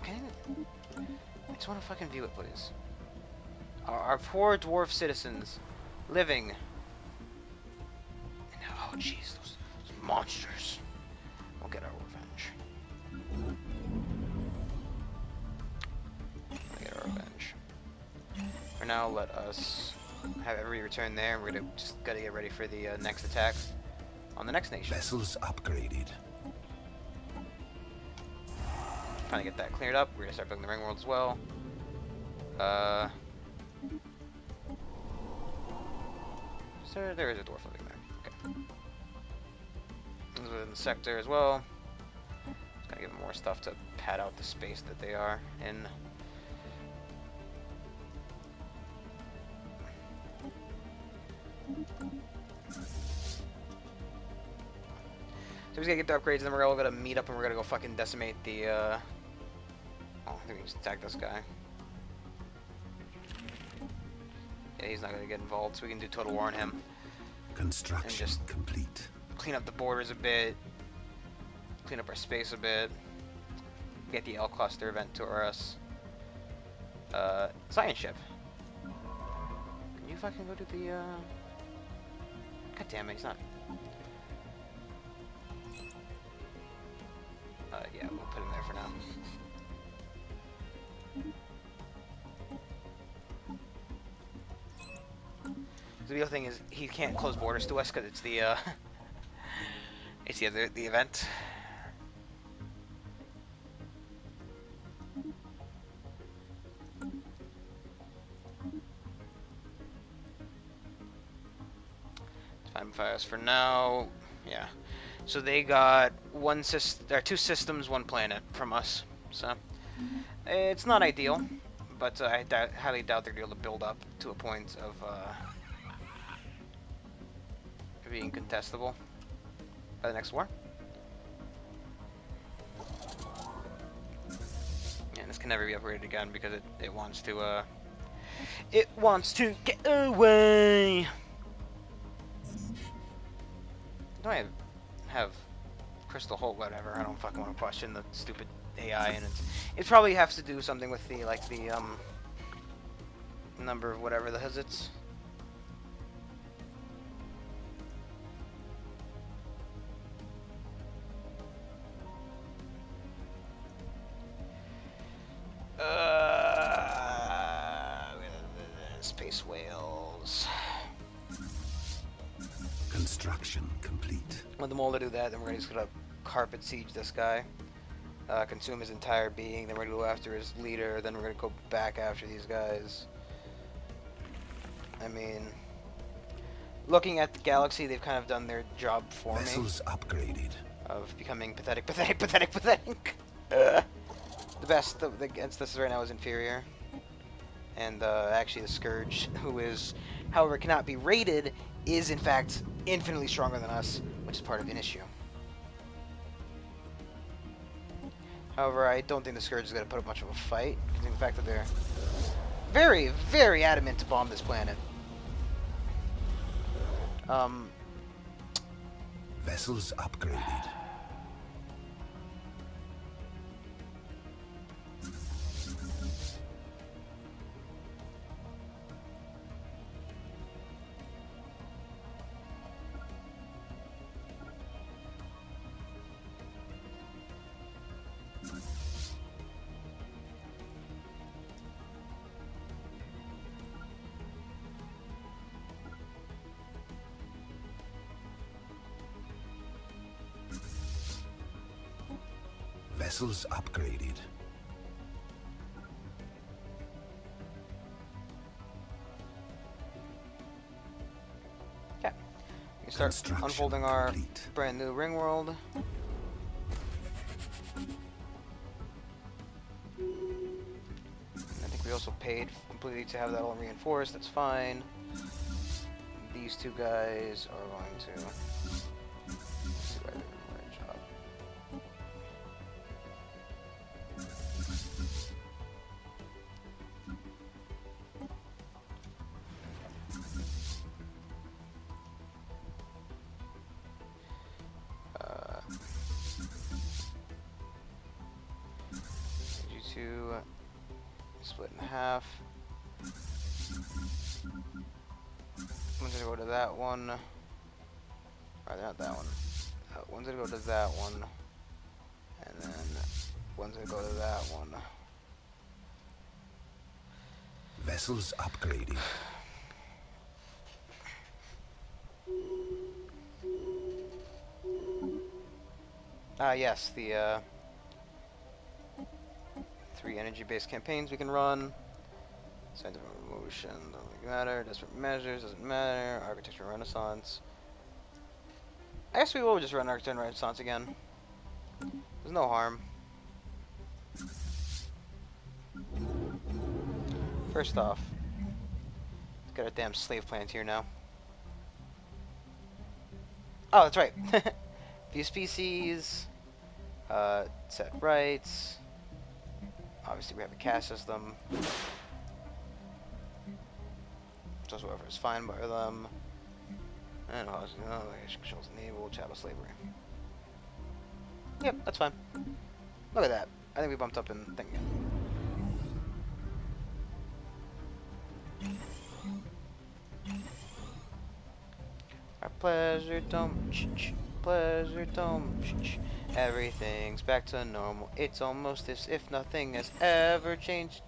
S1: just want to fucking view it, please. Our poor dwarf citizens living. Oh jeez, those monsters. We'll get our revenge. We'll get our revenge. For now, let us have every return there. We're gonna just gotta get ready for the next attack on the next nation.
S2: Vessels upgraded.
S1: Trying to get that cleared up. We're gonna start building the ring world as well. So there is a dwarf living there. Okay. This is within the sector as well. Just gotta give them more stuff to pad out the space that they are in. So we just gotta get the upgrades, and then we're all gonna meet up and we're gonna go fucking decimate the, Oh, I think we can just attack this guy. Yeah, he's not gonna get involved, so we can do total war on him.
S2: Construction
S1: And just
S2: complete.
S1: clean up the borders a bit. Clean up our space a bit. Get the L cluster event to us. Science ship. Can you fucking go to the, God damn it, he's not. Yeah, we'll put him there for now. The real thing is he can't close borders to us because it's the it's the event. Time fires for now. Yeah. So they got two systems, one planet from us. So it's not ideal, but I highly doubt they're gonna be able to build up to a point of being contestable by the next war. And this can never be upgraded again because it wants to get away. Do I have Crystal Holt? Whatever. I don't fucking want to question the stupid AI, and it probably has to do something with the number of whatever the hazards. Space whales.
S2: Construction complete.
S1: With the mole to do that, then we're just gonna carpet siege this guy, consume his entire being. Then we're gonna go after his leader. Then we're gonna go back after these guys. I mean, looking at the galaxy, they've kind of done their job for
S2: Vessels upgraded.
S1: of becoming pathetic. The best against this right now is inferior, and actually the Scourge, who is, however, cannot be rated, is in fact infinitely stronger than us, which is part of an issue. However, I don't think the Scourge is going to put up much of a fight, considering the fact that they're very, very adamant to bomb this planet.
S2: Vessels upgraded. Vessels upgraded.
S1: Okay. We can start unfolding our brand new ring world. I think we also paid completely to have that all reinforced. That's fine. These two guys are going to. These two guys are doing a great job. Need you to split in half. One's gonna go to that one. Or not that one. One's gonna go to that one. And then one's gonna go to that one.
S2: Vessels upgraded.
S1: Yes, the 3 energy-based campaigns we can run. Scientific revolution, doesn't matter. Desperate measures, doesn't matter. Architecture Renaissance. I guess we will just run Architecture Renaissance again. There's no harm. First off, let's get our damn slave plant here now. Oh, that's right. View species. Set rights. Obviously, we have a caste system. So whoever is fine by them. And controls naval chattel slavery. Yep, that's fine. Look at that. I think we bumped up in thinking. Our pleasure dome. Pleasure dome. Everything's back to normal. It's almost as if nothing has ever changed.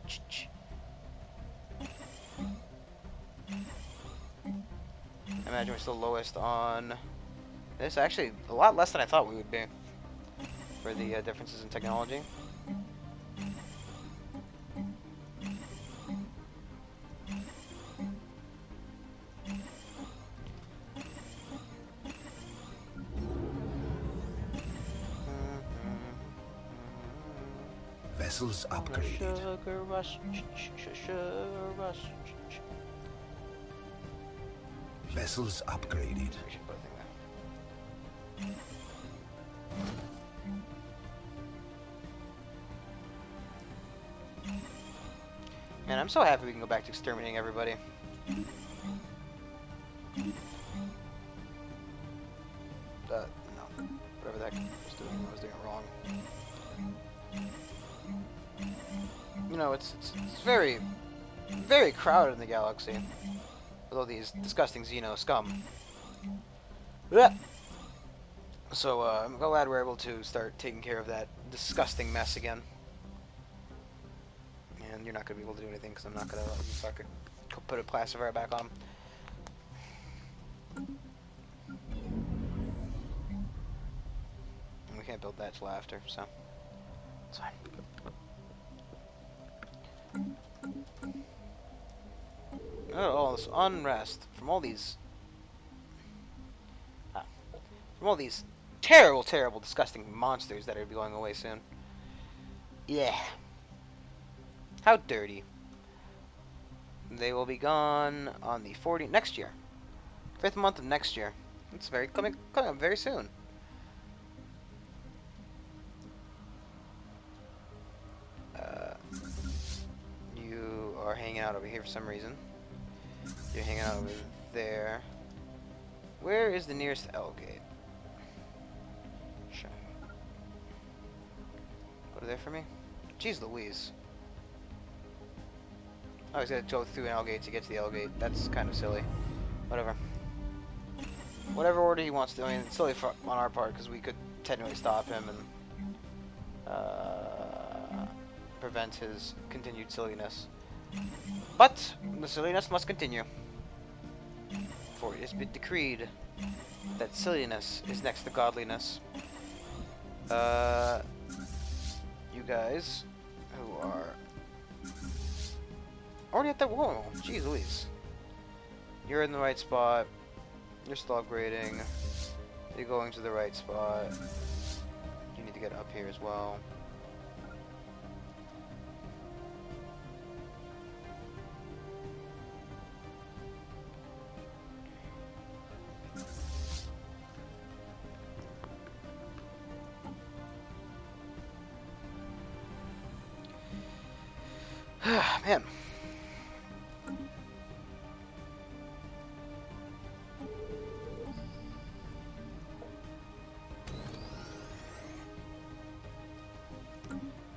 S1: I imagine we're still lowest on this. Actually, a lot less than I thought we would be for the differences in technology.
S2: Vessels upgraded.
S1: Sugar rush, sugar rush.
S2: Vessels upgraded.
S1: We should put a thing there. Man, I'm so happy we can go back to exterminating everybody. No. Whatever that I was doing it wrong. You know, it's very, very crowded in the galaxy. With all these disgusting Xeno scum. Blech. So, I'm glad we're able to start taking care of that disgusting mess again. And you're not going to be able to do anything because I'm not going to let you fucking put a pacifier back on him. And we can't build that till after, so it's fine. All this unrest from all these terrible, terrible, disgusting monsters that are going away soon. Yeah. How dirty. They will be gone on the 40th next year. 5th month of next year. It's coming up very soon. You are hanging out over here for some reason. You're hanging out over there. Where is the nearest L gate? Sure. Go to there for me? Jeez Louise. Oh, he's gotta go through an L gate to get to the L gate. That's kind of silly. Whatever. Whatever order he wants to. I mean, it's silly on our part because we could technically stop him and prevent his continued silliness. But the silliness must continue. For it has been decreed that silliness is next to godliness. you guys who are already at that wall. Jeez Louise. You're in the right spot. You're still upgrading. You're going to the right spot. You need to get up here as well. Man.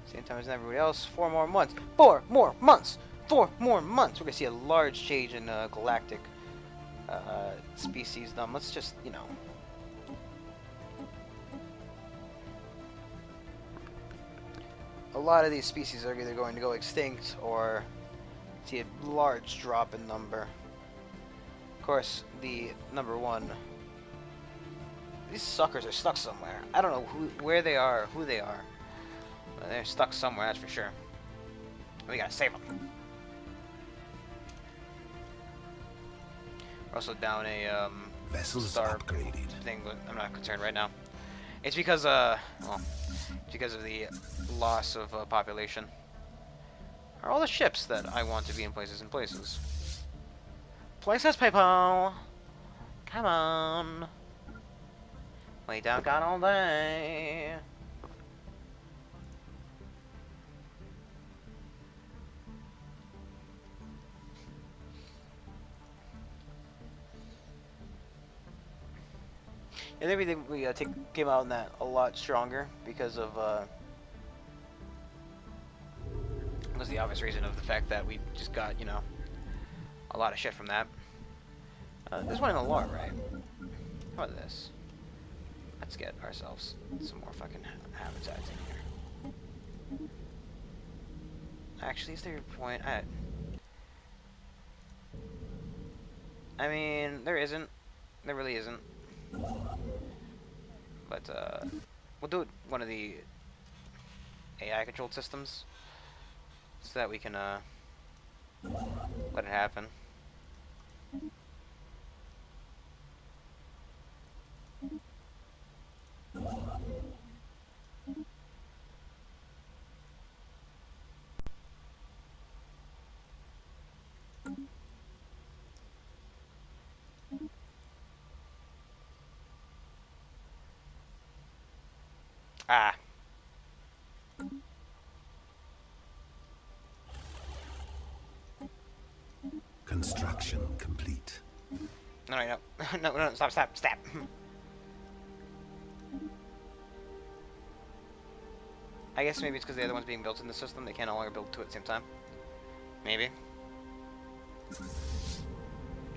S1: Same time as everybody else. 4 more months. 4 more months. 4 more months. We're gonna see a large change in galactic species. Let's just, you know. A lot of these species are either going to go extinct or see a large drop in number. Of course, the number one. These suckers are stuck somewhere. I don't know where they are, who they are. But they're stuck somewhere, that's for sure. We gotta save them. We're also down a
S2: Vessels
S1: star
S2: upgraded.
S1: thing, but I'm not concerned right now. It's because well, it's because of the loss of population. Are all the ships that I want to be in places and places? Places, people! Come on! We don't got all day! And everything we came out in that a lot stronger because of was the obvious reason of the fact that we just got, you know, a lot of shit from that. There's one in the lore, right? How about this? Let's get ourselves some more fucking habitats in here. Actually, is there a point? I mean, there isn't. There really isn't. But we'll do it one of the AI controlled systems so that we can let it happen. Ah.
S2: Construction complete.
S1: No, no, stop. I guess maybe it's because the other one's being built in the system. They can no longer build two at the same time. Maybe.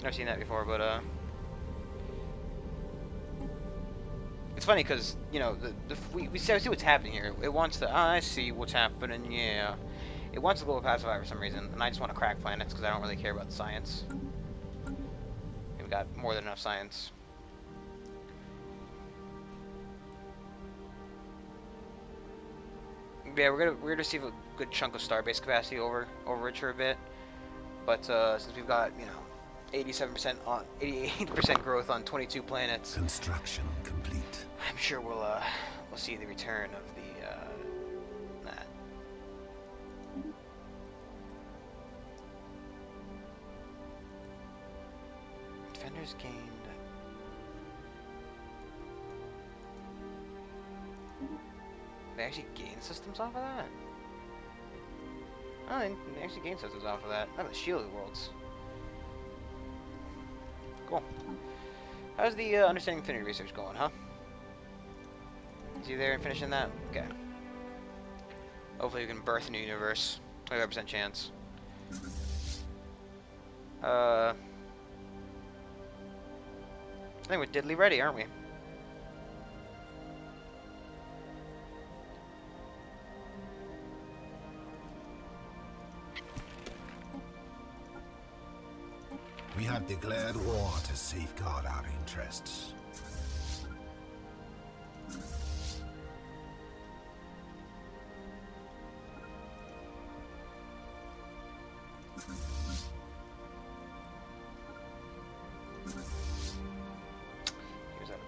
S1: Never seen that before, but it's funny because, you know, we see what's happening here. It wants to, I see what's happening, yeah. It wants to global pacify for some reason, and I just want to crack planets because I don't really care about the science. We've got more than enough science. Yeah, we're gonna receive a good chunk of starbase capacity over it for a bit, but since we've got, you know, 87% on 88% growth on 22 planets.
S2: Construction complete.
S1: I'm sure we'll see the return of the that. Defenders gained. They actually gain systems off of that? Oh, they actually gain systems off of that. Not the shielded worlds. Cool. How's the understanding infinity research going, huh? Is you there and finishing that? Okay. Hopefully we can birth a new universe. 25% chance. I think we're diddly ready, aren't we?
S2: We have declared war to safeguard our interests.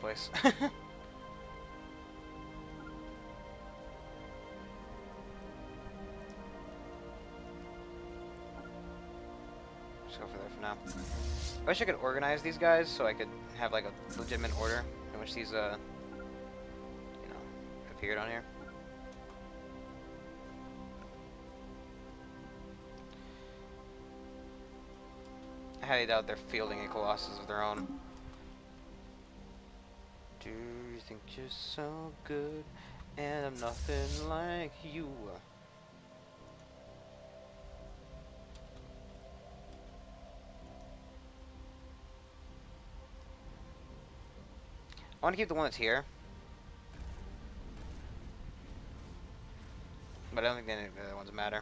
S1: place. Just go for there for now. I wish I could organize these guys so I could have like a legitimate order in which these, you know, appeared on here. I highly doubt they're fielding a Colossus of their own. Do you think you're so good and I'm nothing like you? I want to keep the one that's here, but I don't think any of the other ones matter.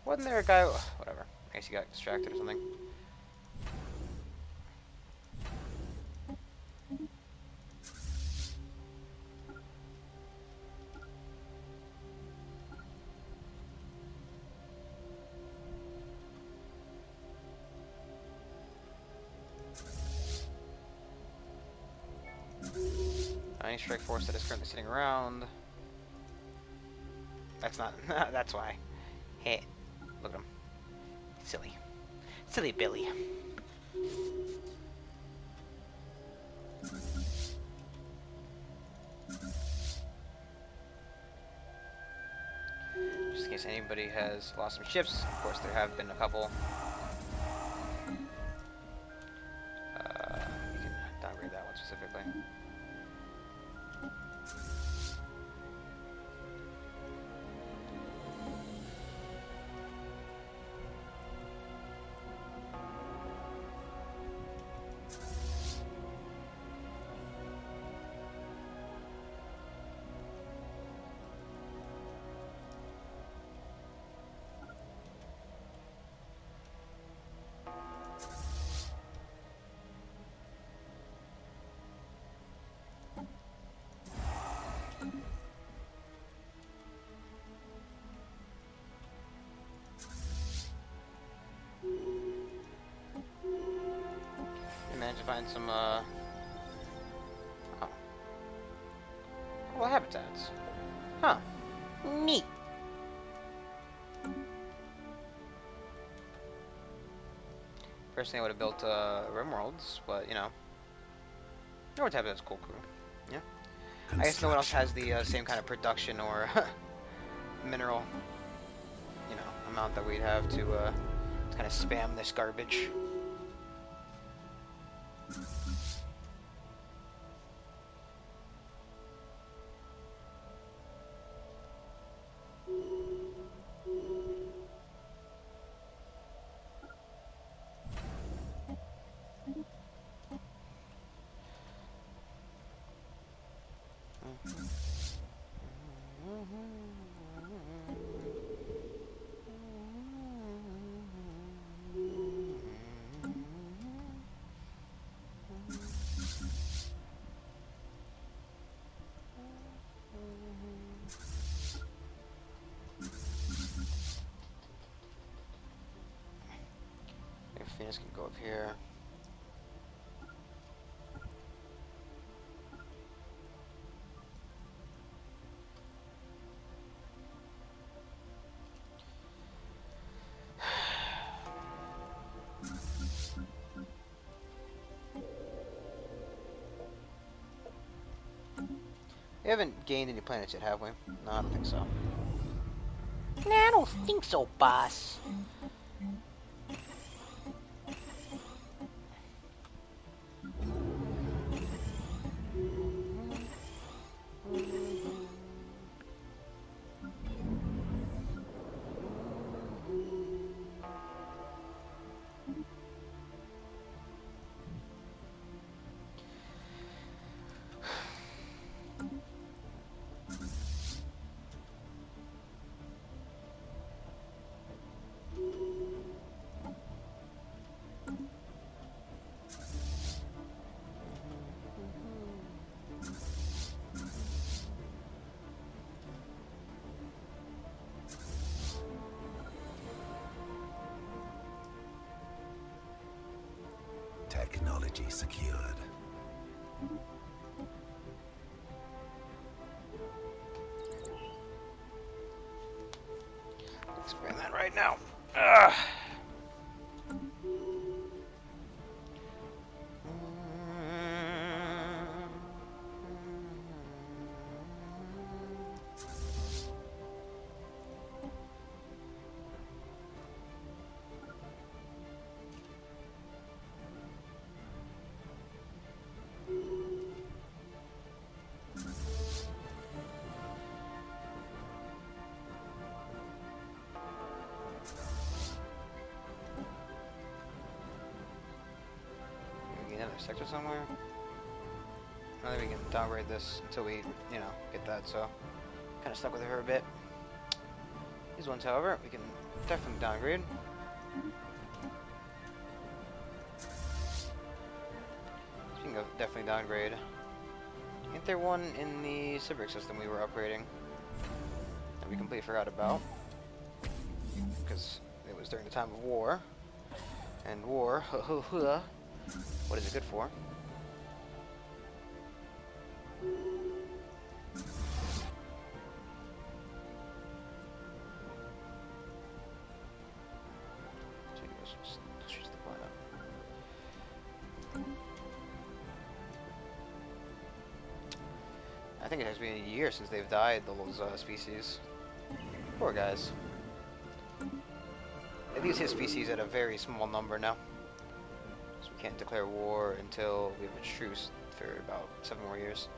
S1: Wasn't there a guy? Whatever. I guess he got distracted or something. Any strike force that is currently sitting around. That's not. That's why. Hey, look at him. Silly. Silly Billy. Just in case anybody has lost some ships. Of course, there have been a couple. You can downgrade that one specifically. Managed to find some, oh. Well, habitats. Huh. Neat. Personally, I would have built, Rimworlds, but, you know. Rimworlds habitat's cool crew. Yeah. I guess no one else has the, same kind of production or, mineral, you know, amount that we'd have to kind of spam this garbage. Venus can go up here. We haven't gained any planets yet, have we? No, I don't think so. Nah, I don't think so, boss. Expand that right now. Ugh. Another sector somewhere. I think we can downgrade this until we, you know, get that. So, kind of stuck with her a bit. These ones, however, we can definitely downgrade. Speaking of definitely downgrade, ain't there one in the Cibric system we were upgrading that we completely forgot about? Because it was during the time of war, and war. What is it good for? I think it has been a year since they've died, those species. Poor guys. At least his species at a very small number now. Can't declare war until we have a truce for about 7 more years.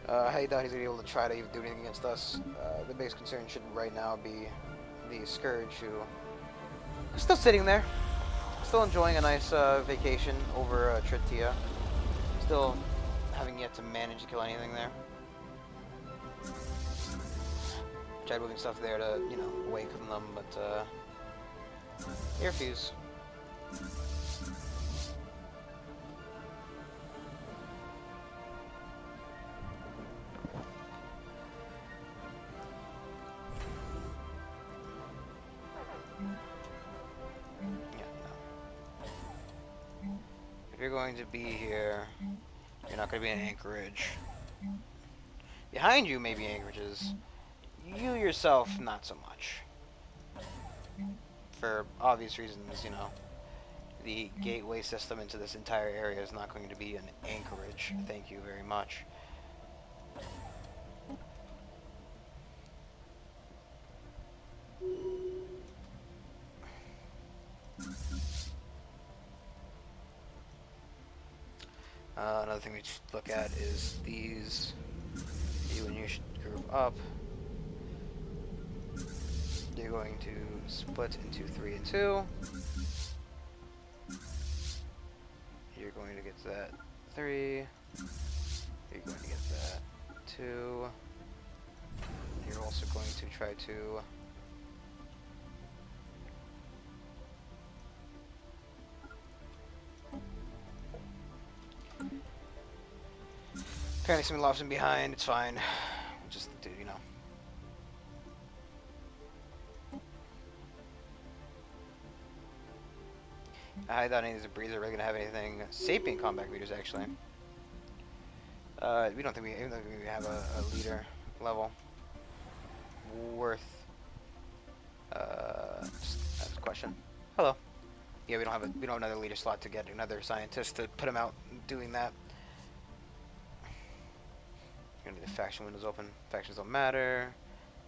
S1: I doubt he's gonna be able to try to even do anything against us. The biggest concern should right now be the Scourge, who is still sitting there, still enjoying a nice vacation over Tritia. Still having yet to manage to kill anything there. Tried moving stuff there to, you know, awaken them, but they refuse. If you're going to be here, you're not going to be in Anchorage. Behind you may be anchorages. You yourself, not so much. For obvious reasons, you know. The gateway system into this entire area is not going to be an anchorage. Thank you very much. Another thing we should look at is these. You and you should group up. You're going to split into 3 and 2. You're going to get that 3. You're going to get that 2. You're also going to try to apparently something left him behind. It's fine. Just do, you know. I doubt any of these breeds are really gonna have anything. Sapient combat leaders, actually. We don't think we even though we have a leader level worth. Just ask a question. Hello. Yeah, we don't have another leader slot to get another scientist to put him out doing that. Gonna be the faction windows open. Factions don't matter.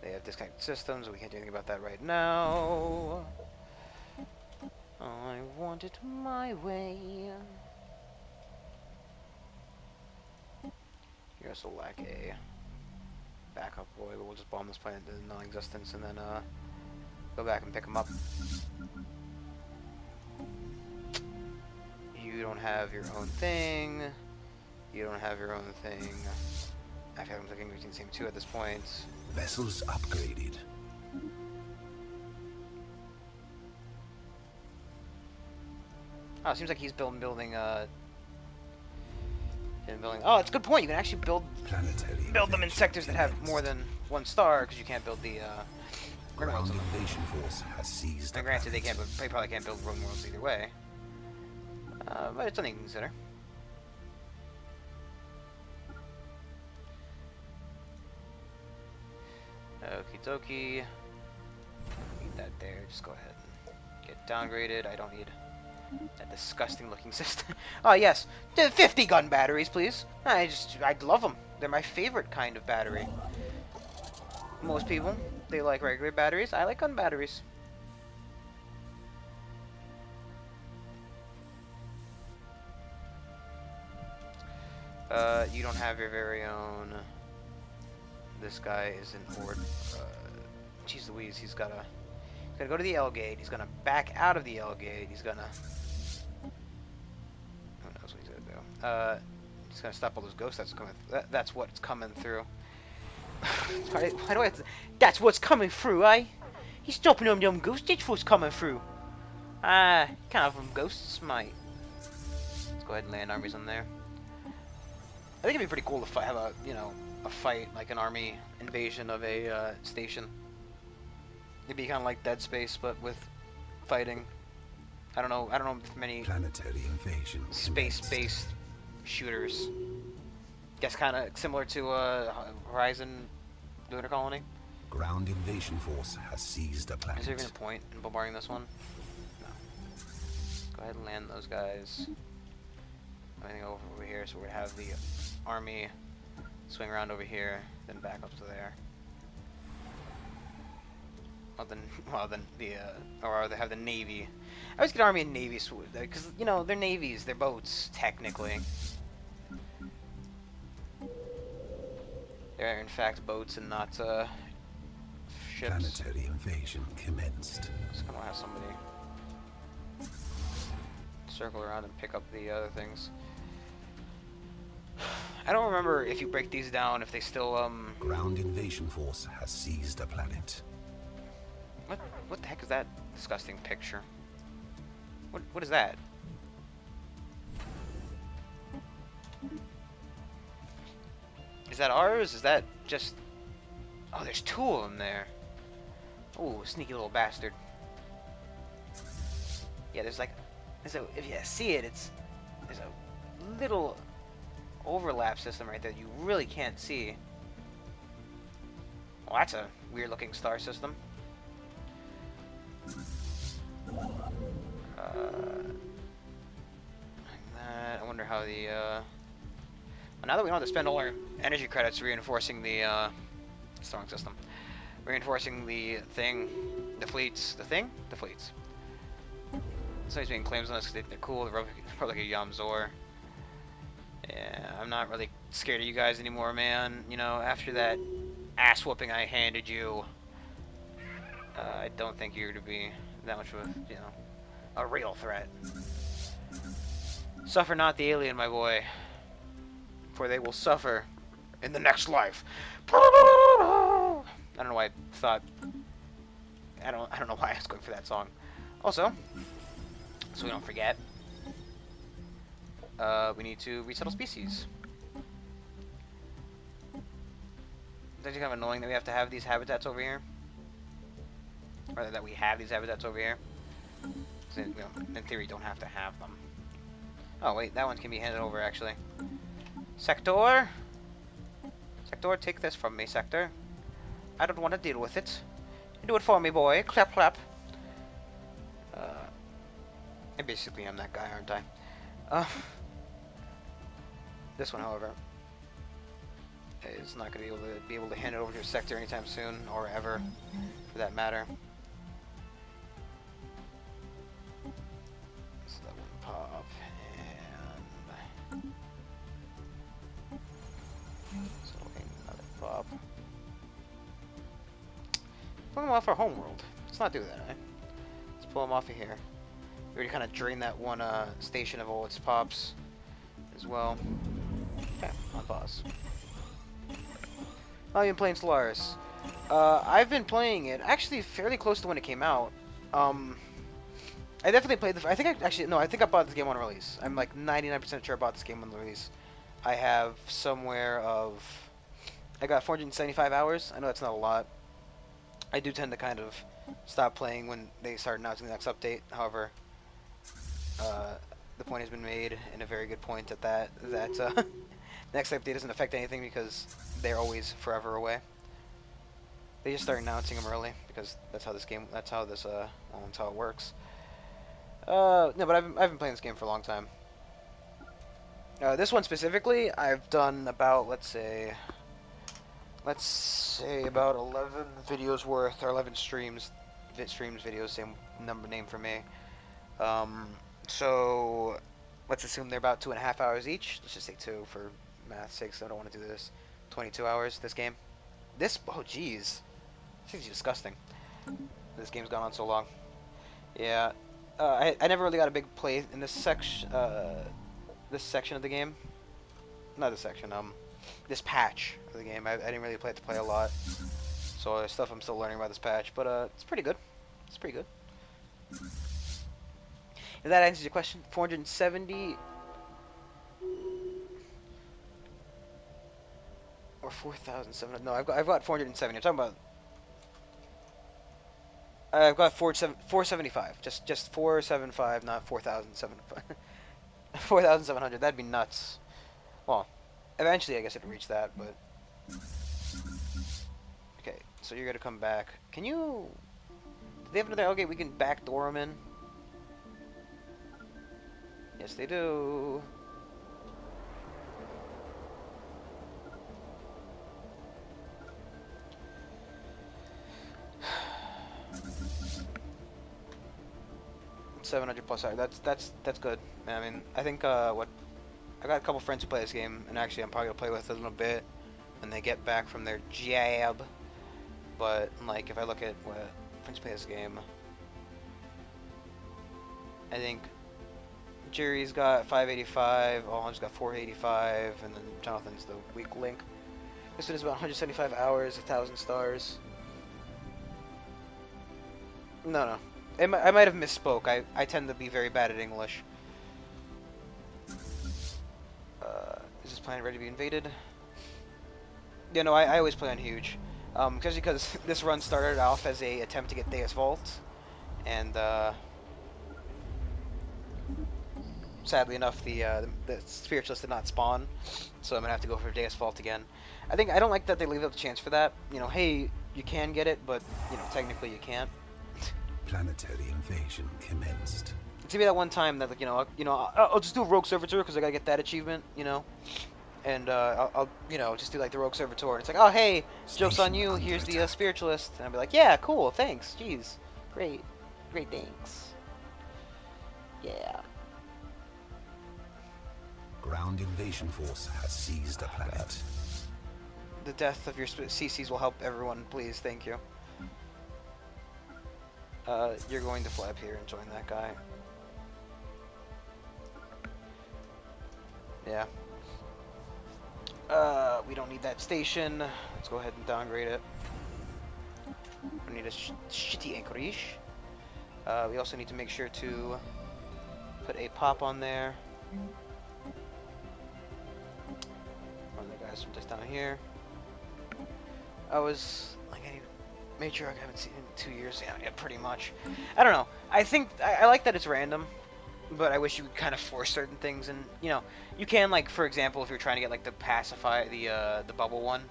S1: They have disconnected systems, so we can't do anything about that right now. I want it my way. You also lack a backup boy, but we'll just bomb this planet into non-existence and then go back and pick him up. You don't have your own thing. You don't have your own thing. Actually, I'm looking between the same two at this point.
S2: Vessels upgraded.
S1: Oh, it seems like he's building. Oh, it's a good point. You can actually build them in sectors that have more than one star, because you can't build the
S2: ground invasion force has seized.
S1: And granted, they probably can't build roam worlds either way. But it's something to consider. Okie dokie. Need that there. Just go ahead and get downgraded. I don't need that disgusting looking system. Oh yes, the 50 gun batteries, please. I love them. They're my favorite kind of battery. Most people, they like regular batteries. I like gun batteries. You don't have your very own. This guy is in Ord. Jeez Louise, he's gonna go to the L gate. He's gonna back out of the L gate. He's gonna. Who knows what he's gonna do? He's gonna stop all those ghosts that's coming. That's what's coming through. why do I have to, that's what's coming through, eh? He's stopping them ghosts. That's what's coming through. Can't have them ghosts, mate. Let's go ahead and land armies on there. I think it'd be pretty cool to have a, a fight, like an army invasion of a station. It'd be kind of like Dead Space, but with fighting. I don't know if many
S2: Planetary invasion
S1: space-based shooters. Guess kind of similar to Horizon Lunar Colony.
S2: Ground invasion force has seized a planet.
S1: Is there even a point in bombarding this one? No. Go ahead and land those guys. Everything over here, so we're gonna have the army swing around over here, then back up to there. Well then or they have the navy. I always get army and navy because they're navies, they're boats technically. They're in fact boats and not ships.
S2: Planetary invasion commenced.
S1: Just gonna have somebody circle around and pick up the other things. I don't remember if you break these down if they still
S2: Ground invasion force has seized a planet.
S1: What the heck is that disgusting picture? What is that? Is that ours? Is that just... Oh, there's two of them there. Ooh, sneaky little bastard. Yeah, there's if you see it, there's a little overlap system right there that you really can't see. Well, that's a weird looking star system. Like that. I wonder how the well, now that we don't have to spend all our energy credits reinforcing the strong system, reinforcing the fleets. Somebody's making claims on us because they're cool. They're probably like a Yamzor. Yeah, I'm not really scared of you guys anymore, man. After that ass whooping I handed you, I don't think you're to be that much of a real threat. Suffer not the alien, my boy, for they will suffer in the next life. I don't know why I thought. I don't know why I was going for that song. Also, so we don't forget, we need to resettle species. It's actually kind of annoying that we have to have these habitats over here. Or that we have these habitats over here. So, in theory, you don't have to have them. Oh, wait, that one can be handed over, actually. Sector! Sector, take this from me, Sector. I don't want to deal with it. Do it for me, boy. Clap, clap. I basically am that guy, aren't I? This one, however, is not going to be able to hand it over to a sector anytime soon, or ever, for that matter. So that one pop, and so another pop. Pull them off our homeworld. Let's not do that, eh? Let's pull them off of here. We already kind of drained that one station of all its pops as well. Okay, on pause. Oh, you've been playing Stellaris. I've been playing it actually fairly close to when it came out. I definitely played I think I bought this game on release. I'm like 99% sure I bought this game on release. I have somewhere of... I got 475 hours. I know that's not a lot. I do tend to kind of stop playing when they start announcing the next update. However, the point has been made, and a very good point at that, the next update doesn't affect anything because they're always forever away. They just start announcing them early because that's how this game. That's how this. Well, that's how it works. No, but I've been playing this game for a long time. This one specifically, I've done about let's say about 11 videos worth, or 11 streams, videos, same name for me. So let's assume they're about 2.5 hours each. Let's just say 2 for math's sake. So I don't want to do this. 22 hours. This game. Oh jeez, this is disgusting. This game's gone on so long. Yeah. I never really got a big play in this section. This section of the game. Not this section. This patch of the game. I didn't really play a lot. So there's stuff I'm still learning about this patch, but it's pretty good. It's pretty good. If that answers your question, 470 or 4,700. No, I've got 470. I'm talking about. I've got 475. Just 475, not 4,700. 4,700. That'd be nuts. Well, eventually I guess it'll reach that, but. Okay, so you're gonna come back. Can you? Do they have another L-gate we can backdoor them in? Yes, they do. $700+. That's good. I mean, I think I got a couple friends who play this game, and actually I'm probably gonna play with it a little bit when they get back from their jab. But like, if I look at what friends play this game, I think Jerry's got 585, Alham's got 485, and then Jonathan's the weak link. This one is about 175 hours, 1,000 stars. No. I might have misspoke. I tend to be very bad at English. Is this planet ready to be invaded? Yeah, no, I always play on huge. Because this run started off as a attempt to get Deus Vault, and sadly enough, the spiritualist did not spawn, so I'm gonna have to go for Deus Vault again. I don't like that they leave up the chance for that. You know, hey, you can get it, but you know, technically you can't.
S2: Planetary invasion commenced.
S1: It's gonna be that one time that, like, I'll just do a rogue servitor because I gotta get that achievement, you know, and I'll just do like the rogue servitor, and it's like, oh hey, joke's on you, here's the spiritualist, and I'll be like, yeah, cool, thanks, jeez, great, thanks, yeah.
S2: Ground invasion force has seized a planet.
S1: The death of your CCs will help everyone, please, thank you. You're going to fly up here and join that guy. Yeah. We don't need that station. Let's go ahead and downgrade it. We need a shitty anchorage. We also need to make sure to put a pop on there. One of the guys from just down here. I was like, Matriarch I haven't seen in 2 years. Yeah, pretty much. I don't know. I think I like that it's random, but I wish you would kind of force certain things. And you can, like, for example, if you're trying to get like the pacify the bubble one,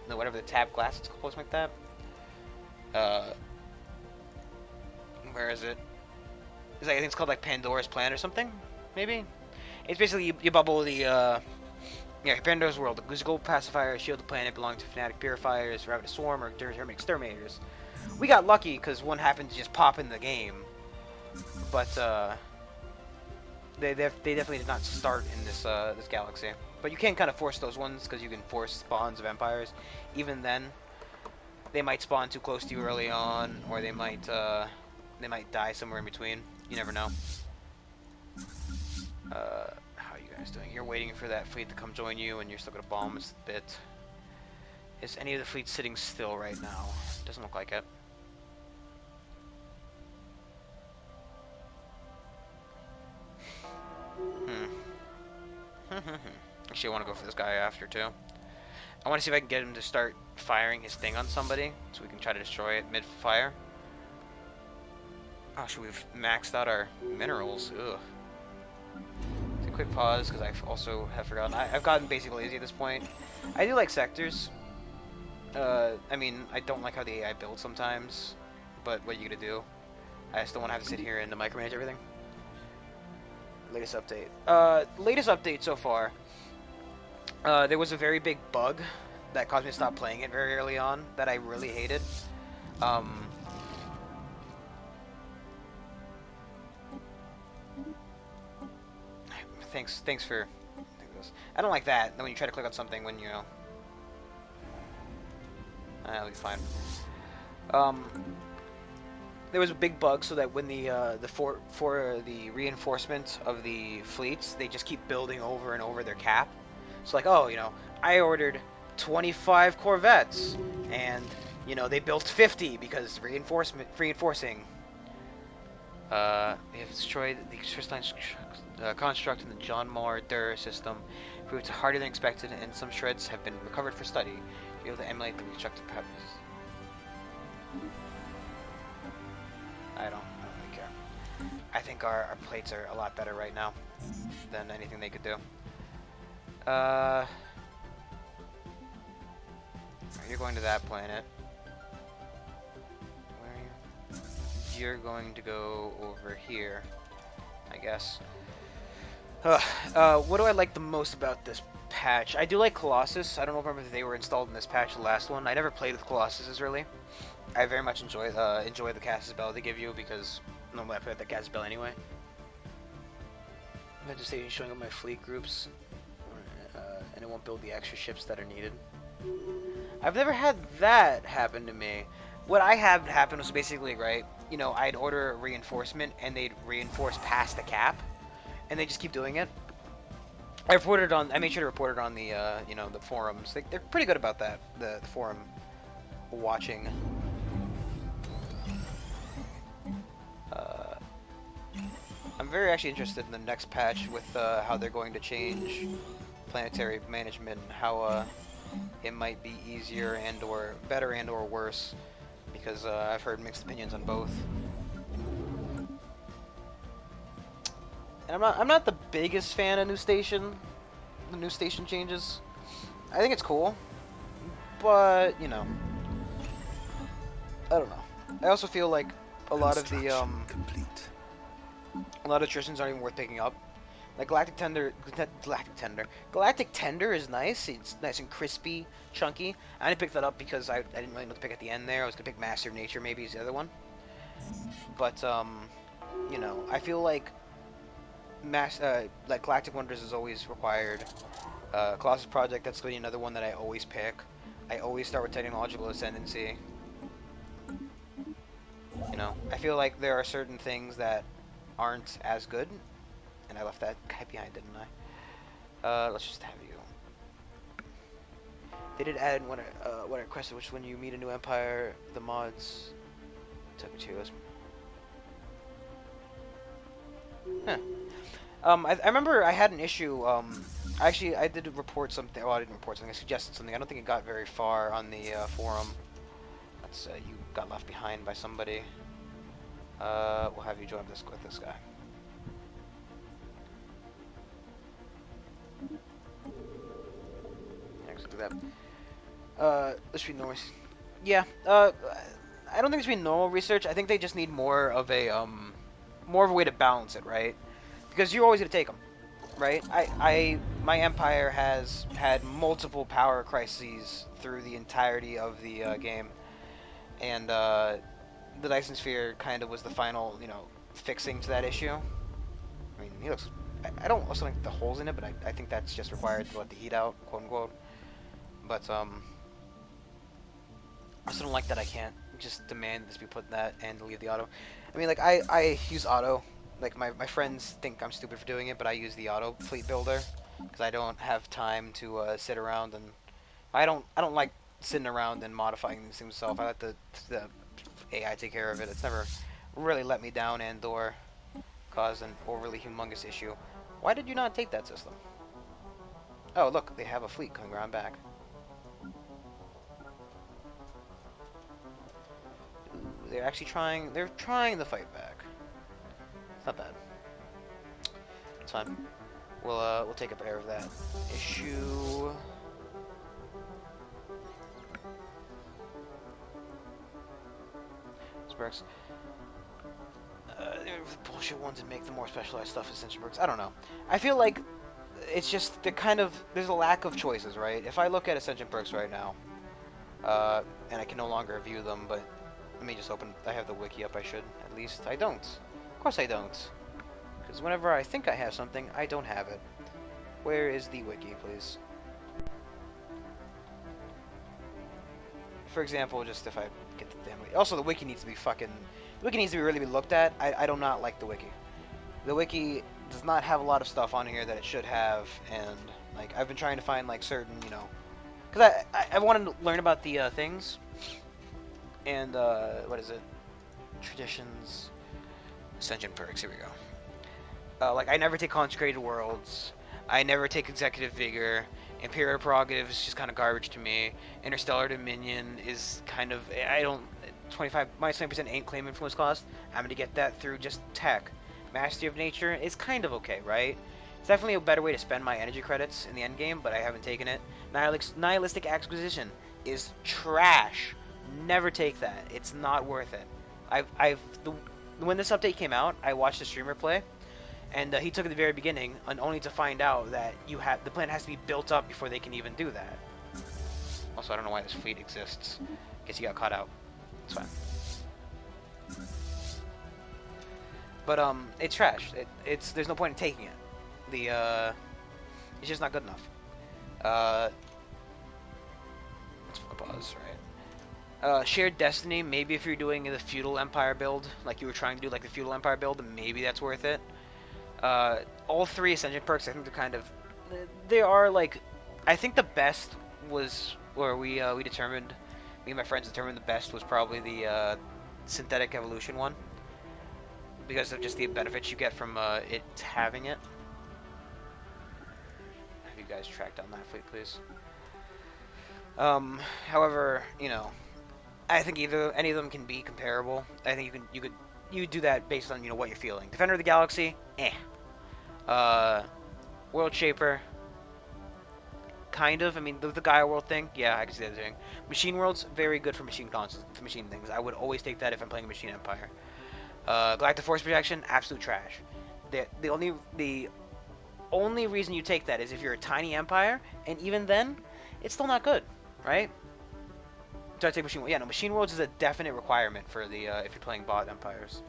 S1: whatever the tab glass it's called, like that. Where is it? It's like, I think it's called like Pandora's Plan or something, maybe. It's basically you bubble the Pandora's World. The Goose Gold Pacifier, shield the planet belonging to Fanatic Purifiers, Rabbit Swarm, or Terran Exterminators. We got lucky because one happened to just pop in the game, but they definitely did not start in this this galaxy. But you can kind of force those ones because you can force spawns of empires. Even then, they might spawn too close to you early on, or they might die somewhere in between. You never know. How are you guys doing? You're waiting for that fleet to come join you, and you're still gonna bomb us a bit. Is any of the fleet sitting still right now? Doesn't look like it. Actually, I want to go for this guy after too. I want to see if I can get him to start firing his thing on somebody, so we can try to destroy it mid-fire. Oh, should we've maxed out our minerals? Ugh. Take a quick pause because I also have forgotten. I've gotten basically lazy at this point. I do like sectors. I mean, I don't like how the AI builds sometimes, but what are you gonna do? I just don't want to have to sit here and micromanage everything. Latest update. Latest update so far. There was a very big bug that caused me to stop playing it very early on that I really hated. Thanks for. I don't like that. When you try to click on something when you know. That'll be fine. There was a big bug so that when for the reinforcement of the fleets, they just keep building over and over their cap. So like, oh, you know, I ordered 25 Corvettes, and you know they built 50 because reinforcing. They have destroyed the crystalline construct in the John Moore Durr system. Proved harder than expected, and some shreds have been recovered for study. To be able to emulate the reconstructed patterns. I don't really care. I think our plates are a lot better right now than anything they could do. You're going to that planet. Where are you? You're going to go over here, I guess. What do I like the most about this patch? I do like Colossus. I don't know if they were installed in this patch, the last one. I never played with Colossuses really. I very much enjoy the Casus Bell they give you because normally I play with the Casus Bell anyway. I'm just showing up my fleet groups, and it won't build the extra ships that are needed. I've never had that happen to me. What I had happen was basically, right, you know, I'd order a reinforcement and they'd reinforce past the cap, and they just keep doing it. I made sure to report it on the, you know, the forums. They're pretty good about that, the forum watching. I'm very actually interested in the next patch with how they're going to change planetary management, and how it might be easier and or better and or worse, because I've heard mixed opinions on both. And I'm not the biggest fan of the new station changes. I think it's cool, but you know, I don't know. I also feel like a lot of the attritions aren't even worth picking up. Like Galactic Tender is nice. It's nice and crispy, chunky. I didn't pick that up because I didn't really know what to pick at the end there. I was gonna pick Master of Nature, maybe is the other one. But you know, I feel like like Galactic Wonders is always required. Colossus Project, that's gonna be another one that I always pick. I always start with Technological Ascendancy. You know, I feel like there are certain things that aren't as good, and I left that guy behind, didn't I? Let's just have you. They did add what I requested, which when you meet a new empire, the mods type materials. Huh. I remember I had an issue. Actually, I did report something. Well, I didn't report something. I suggested something. I don't think it got very far on the forum. That's you got left behind by somebody. We'll have you join this with this guy. Yeah, do that. This should be normal. Yeah. I don't think it should be normal research. I think they just need more of a way to balance it, right? Because you're always gonna take them, right? My empire has had multiple power crises through the entirety of the game, and the Dyson Sphere kind of was the final, you know, fixing to that issue. I mean, he looks. I don't also like the holes in it, but I think that's just required to let the heat out, quote unquote. But I also don't like that I can't just demand this be put in that and leave the auto. I mean, like I use auto. Like my friends think I'm stupid for doing it, but I use the auto fleet builder because I don't have time to sit around, and I don't like sitting around and modifying these things myself. I let the AI take care of it. It's never really let me down and or cause an overly humongous issue. Why did you not take that system? Oh, look, they have a fleet coming around back. They're actually trying. They're trying to fight back. It's not bad. It's fine. We'll take care of that issue. perks. The bullshit ones and make the more specialized stuff ascension perks. I don't know. I feel like it's just the kind of there's a lack of choices, right? If I look at ascension perks right now, and I can no longer view them, but let me just open. I have the wiki up. I should at least. I don't. Of course I don't. Because whenever I think I have something, I don't have it. Where is the wiki, please? For example, just if I get the damn wiki. Also, the wiki needs to be fucking. The wiki needs to be really looked at. I do not like the wiki. The wiki does not have a lot of stuff on here that it should have, and like I've been trying to find like certain, you know, because I wanted to learn about the things, and what is it? Traditions, ascension perks. Here we go. Like I never take consecrated worlds. I never take executive vigor. Imperial prerogative is just kind of garbage to me. Interstellar dominion is kind of I don't 25 minus 20% ain't claim influence cost. I'm gonna get that through just tech. Mastery of nature is kind of okay, right? It's definitely a better way to spend my energy credits in the end game, but I haven't taken it. Nihilistic acquisition is trash. Never take that. It's not worth it. When this update came out, I watched a streamer play. And he took it at the very beginning, and only to find out that the planet has to be built up before they can even do that. Also, I don't know why this fleet exists. Guess he got caught out. It's fine. But it's trash. There's no point in taking it. It's just not good enough. Let's pause, right? Shared destiny. Maybe if you're doing the feudal empire build, like you were trying to do, like the feudal empire build, maybe that's worth it. All three ascension perks, I think they're kind of, they are like, I think the best was where we determined, me and my friends determined the best was probably the synthetic evolution one, because of just the benefits you get from it having it. Have you guys tracked down that fleet, please? However, you know, I think any of them can be comparable. I think you do that based on, you know, what you're feeling. Defender of the Galaxy, eh. World Shaper, kind of. I mean, the Gaia World thing, yeah, I can see that doing. Machine World's very good for machine things. I would always take that if I'm playing a Machine Empire. Galactic Force Projection, absolute trash. The only reason you take that is if you're a tiny empire, and even then, it's still not good, right? So I take Machine World. Yeah, no, Machine Worlds is a definite requirement for the if you're playing bot empires.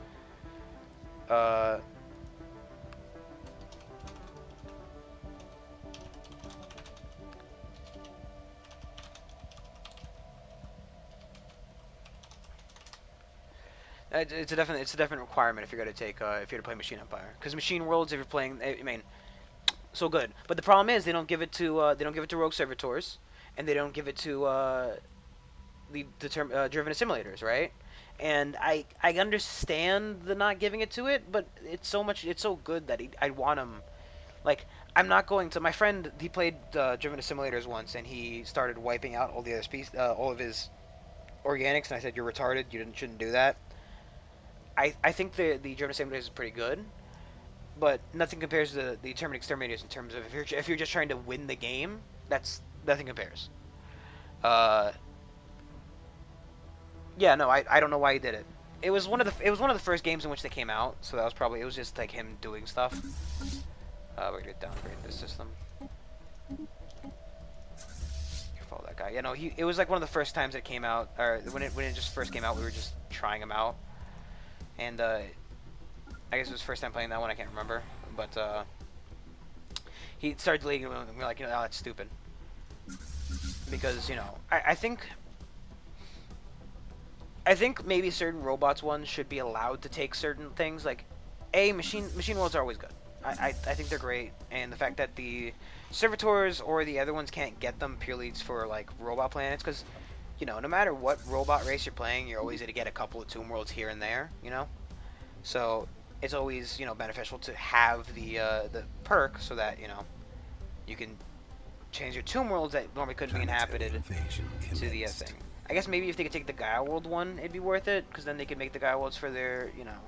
S1: It's a definite requirement if you're gonna take if you're to play Machine Empire, because Machine Worlds, if you're playing, I mean, so good. But the problem is they don't give it to Rogue Servitors, and they don't give it to the term driven simulators, right? And I understand the not giving it to it, but it's so good that I'd want him. Like, I'm not going to. My friend, he played driven simulators once, and he started wiping out all the other species, all of his organics, and I said, "You're retarded. You shouldn't do that." I think the driven simulators is pretty good, but nothing compares to the Terminate Exterminators in terms of if you're just trying to win the game. That's nothing compares. Yeah, no, I don't know why he did it. It was one of the first games in which they came out, so that was probably, it was just like him doing stuff. We're gonna downgrade this system. Follow that guy. Yeah, no, it was like one of the first times it came out, or when it just first came out, we were just trying him out, and I guess it was first time playing that one. I can't remember, but he started deleting it, and we were like, you know, oh, that's stupid, because you know, I think maybe certain robots ones should be allowed to take certain things. Like, machine worlds are always good. I think they're great, and the fact that the servitors or the other ones can't get them purely for like robot planets, because you know, no matter what robot race you're playing, you're always gonna get a couple of tomb worlds here and there, you know. So it's always, you know, beneficial to have the perk so that, you know, you can change your tomb worlds that normally couldn't be inhabited to the thing. I guess maybe if they could take the Gaia World one, it'd be worth it, because then they could make the Gaia Worlds for their, you know,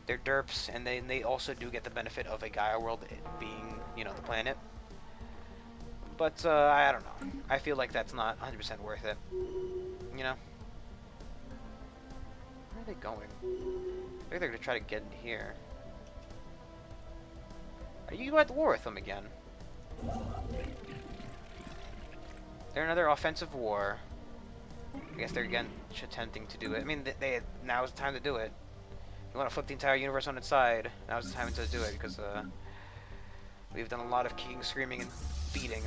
S1: their derps, and they also do get the benefit of a Gaia World being, you know, the planet. But I don't know. I feel like that's not 100% worth it. You know. Where are they going? I think they're gonna try to get in here. Are you at war with them again? They're another offensive war. I guess they're again attempting to do it. I mean, now is the time to do it. You want to flip the entire universe on its side? Now's the time to do it because we've done a lot of kicking, screaming, and beating.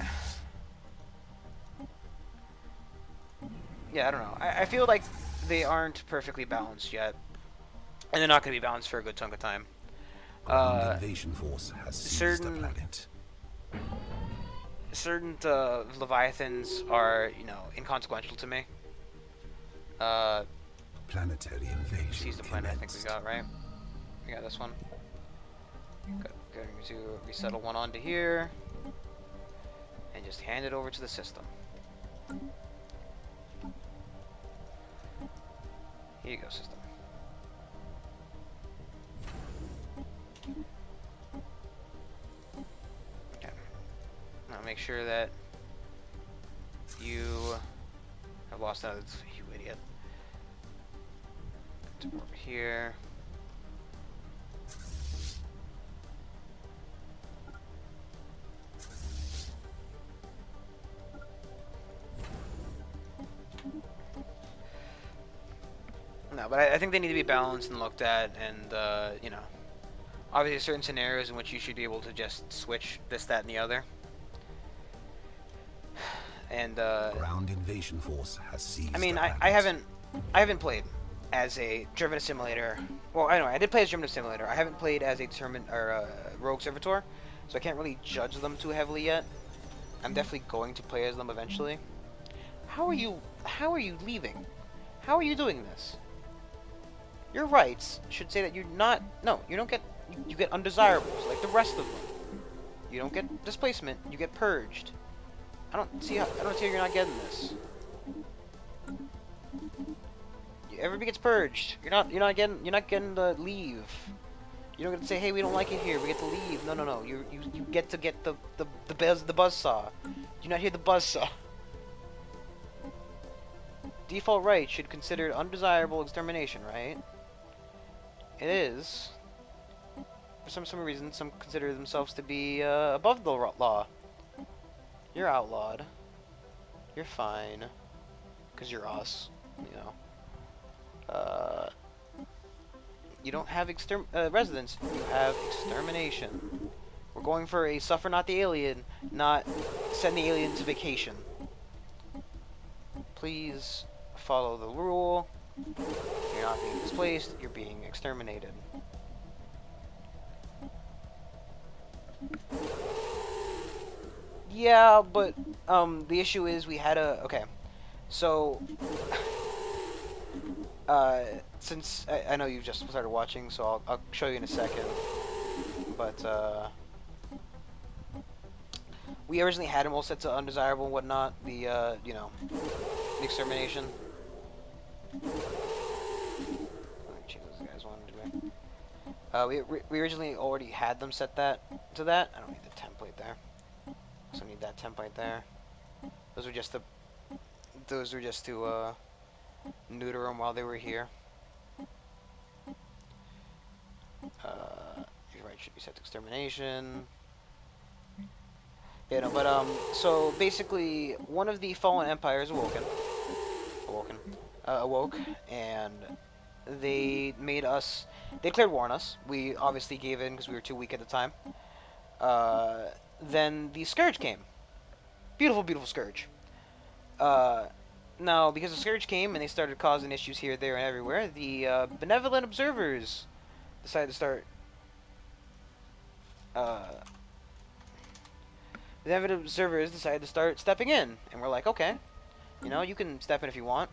S1: Yeah, I don't know. I feel like they aren't perfectly balanced yet, and they're not going to be balanced for a good chunk of time.
S2: Invasion force has seized the planet.
S1: Certain Leviathans are, you know, inconsequential to me.
S2: Planetary invasion.
S1: Seize the planet, I think we got, right? We got this one. Going to resettle one onto here. And just hand it over to the system. Here you go, system. Okay. Now make sure that you have lost out, you idiot. Over here. No, but I think they need to be balanced and looked at, and you know, obviously certain scenarios in which you should be able to just switch this, that, and the other. And
S2: ground invasion force has seized.
S1: I mean, I haven't played as a German simulator. Well, anyway, I did play as German simulator. I haven't played as a rogue servitor, so I can't really judge them too heavily yet. I'm definitely going to play as them eventually. How are you leaving? How are you doing this? Your rights should say that you're not. No, you don't get. You get undesirables like the rest of them. You don't get displacement. You get purged. I don't see how you're not getting this. Everybody gets purged. You're not getting the leave. You don't get to say, hey, we don't like it here. We get to leave. No. You get to get the buzzsaw. Do you not hear the buzzsaw? Default right should consider undesirable extermination, right? It is. For some reason, some consider themselves to be above the law. You're outlawed. You're fine. Because you're us, you know. You don't have residence, you have extermination. We're going for a suffer not the alien, not send the alien to vacation. Please follow the rule. You're not being displaced, you're being exterminated. Yeah, but the issue is we had a okay. So since I know you've just started watching, so I'll show you in a second. But we originally had them all set to undesirable and whatnot. The you know, the extermination. Let me check what these guys wanted to do. We originally already had them set that to that. I don't need the template there. So I need that template there. Those were just to neuter them while they were here. You're right, should be set to extermination. Yeah, no, but so basically, one of the fallen empires awoke, and they made us. They declared war on us. We obviously gave in because we were too weak at the time. Then the Scourge came. Beautiful, beautiful Scourge. Now, because the Scourge came and they started causing issues here, there, and everywhere, the benevolent observers decided to start. Benevolent observers decided to start stepping in, and we're like, okay, you know, you can step in if you want.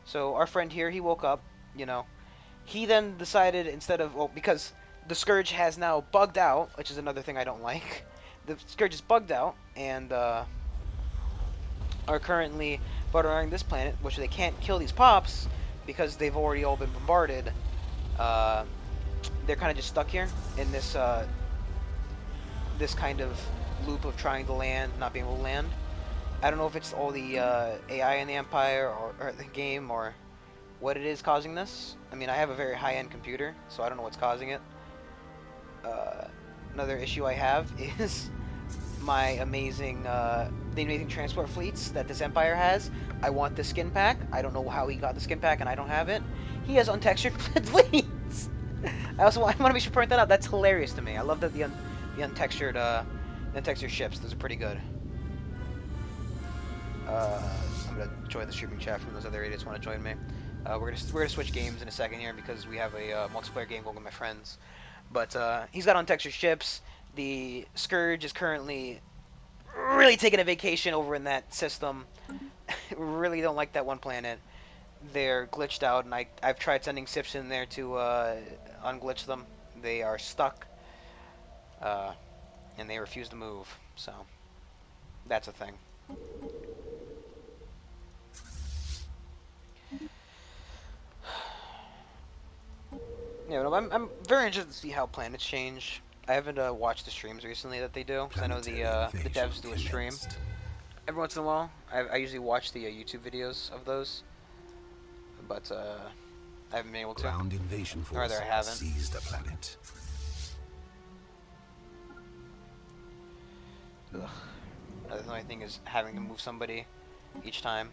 S1: So our friend here, he woke up, you know. He then decided instead of, well, because the Scourge has now bugged out, which is another thing I don't like. The Scourge is bugged out, and are currently buttering this planet, which they can't kill these pops because they've already all been bombarded. They're kind of just stuck here in this this kind of loop of trying to land, not being able to land. I don't know if it's all the AI in the Empire or the game, or what it is causing this. I mean, I have a very high-end computer, so I don't know what's causing it. Another issue I have is my amazing, the amazing transport fleets that this Empire has. I want the skin pack. I don't know how he got the skin pack, and I don't have it. He has untextured fleets. I also want to be sure to point that out. That's hilarious to me. I love that the untextured ships. Those are pretty good. I'm gonna join the streaming chat from those other idiots want to join me. We're gonna switch games in a second here because we have a multiplayer game going with my friends. But he's got untextured ships. The Scourge is currently really taking a vacation over in that system. Really don't like that one planet. They're glitched out, and I've tried sending ships in there to unglitch them. They are stuck, and they refuse to move. So that's a thing. Yeah, but I'm very interested to see how planets change. I haven't watched the streams recently that they do, because I know the devs do a stream every once in a while. I usually watch the YouTube videos of those, but I haven't been able to.
S2: Ground invasion
S1: Or rather, I haven't.
S2: seized a planet.
S1: Ugh. The only thing is having to move somebody each time.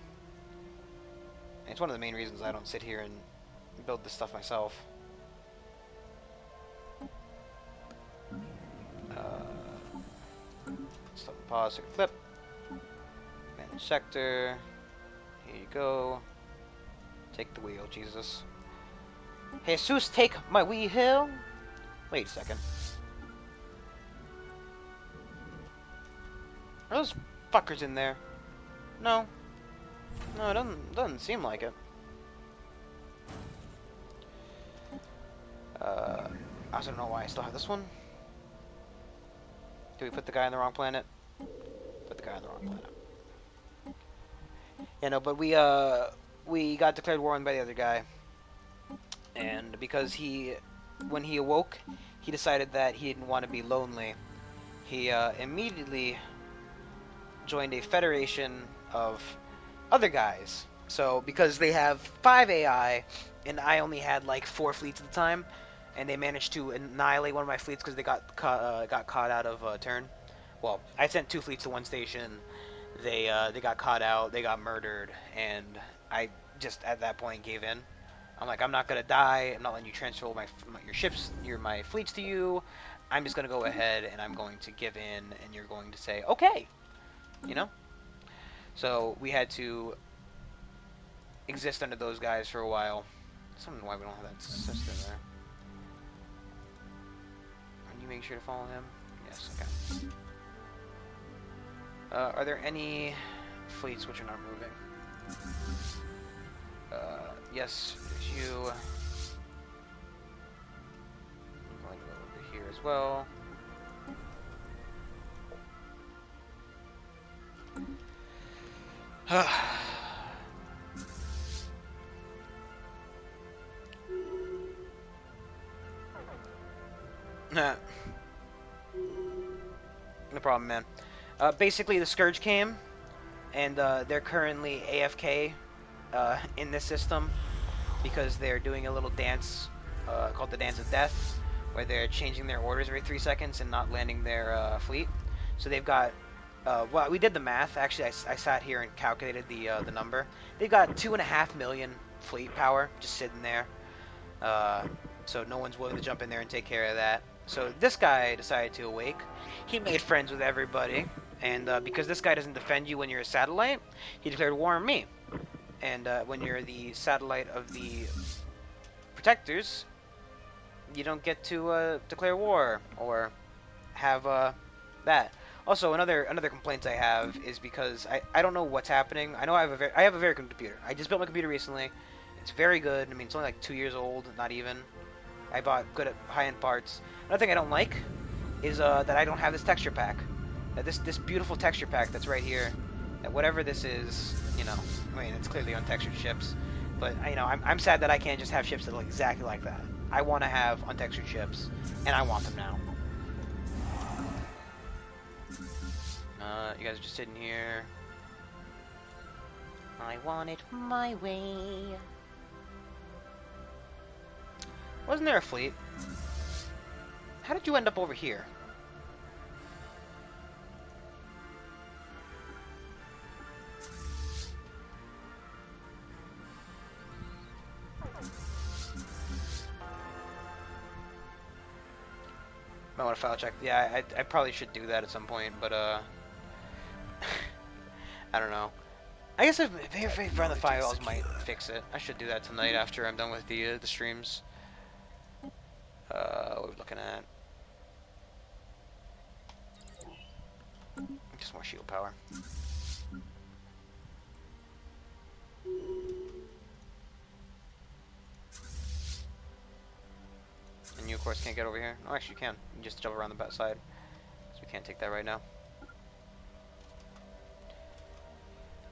S1: And it's one of the main reasons I don't sit here and build this stuff myself. Stop and pause, so flip. Manage sector. Here you go. Take the wheel, Jesus. Jesus, take my wheel. Wait a second. Are those fuckers in there? No. No, it doesn't seem like it. I also don't know why I still have this one. Do we put the guy on the wrong planet? Put the guy on the wrong planet. Yeah, no, but we got declared war on by the other guy. And because when he awoke, he decided that he didn't want to be lonely. He immediately joined a federation of other guys. So because they have 5 AI, and I only had like 4 fleets at the time, and they managed to annihilate one of my fleets because they got caught out of turn. Well, I sent 2 fleets to one station. They got caught out. They got murdered, and I just at that point gave in. I'm like, I'm not gonna die. I'm not letting you transfer your ships, my fleets to you. I'm just gonna go ahead and I'm going to give in, and you're going to say okay, you know. So we had to exist under those guys for a while. I don't know why we don't have that sister there. Are you making sure to follow him? Yes, okay. Are there any fleets which are not moving? Yes, there's you. I'm going to go over here as well. No problem, man. Basically, the Scourge came, and they're currently AFK in this system because they're doing a little dance called the Dance of Death, where they're changing their orders every 3 seconds and not landing their fleet. So they've got, well, we did the math. Actually, I sat here and calculated the number. They've got 2.5 million fleet power just sitting there. So no one's willing to jump in there and take care of that. So this guy decided to awake. He made friends with everybody, and because this guy doesn't defend you when you're a satellite, he declared war on me. And when you're the satellite of the protectors, you don't get to declare war or have that. Also, another complaint I have is because I don't know what's happening. I know I have a very good computer. I just built my computer recently. It's very good. I mean, it's only like 2 years old, not even. I bought good high-end parts. Another thing I don't like is that I don't have this texture pack. This beautiful texture pack that's right here. That whatever this is, you know, I mean, it's clearly untextured ships, but you know, I'm sad that I can't just have ships that look exactly like that. I want to have untextured ships, and I want them now. You guys are just sitting here. I want it my way. Wasn't there a fleet? How did you end up over here? Might want to file check. Yeah, I probably should do that at some point, but I don't know. I guess if I run the files, might fix it. I should do that tonight after I'm done with the streams. What are we looking at? Just more shield power. And you, of course, can't get over here. Oh, actually, you can. You just jump around the back side. So we can't take that right now.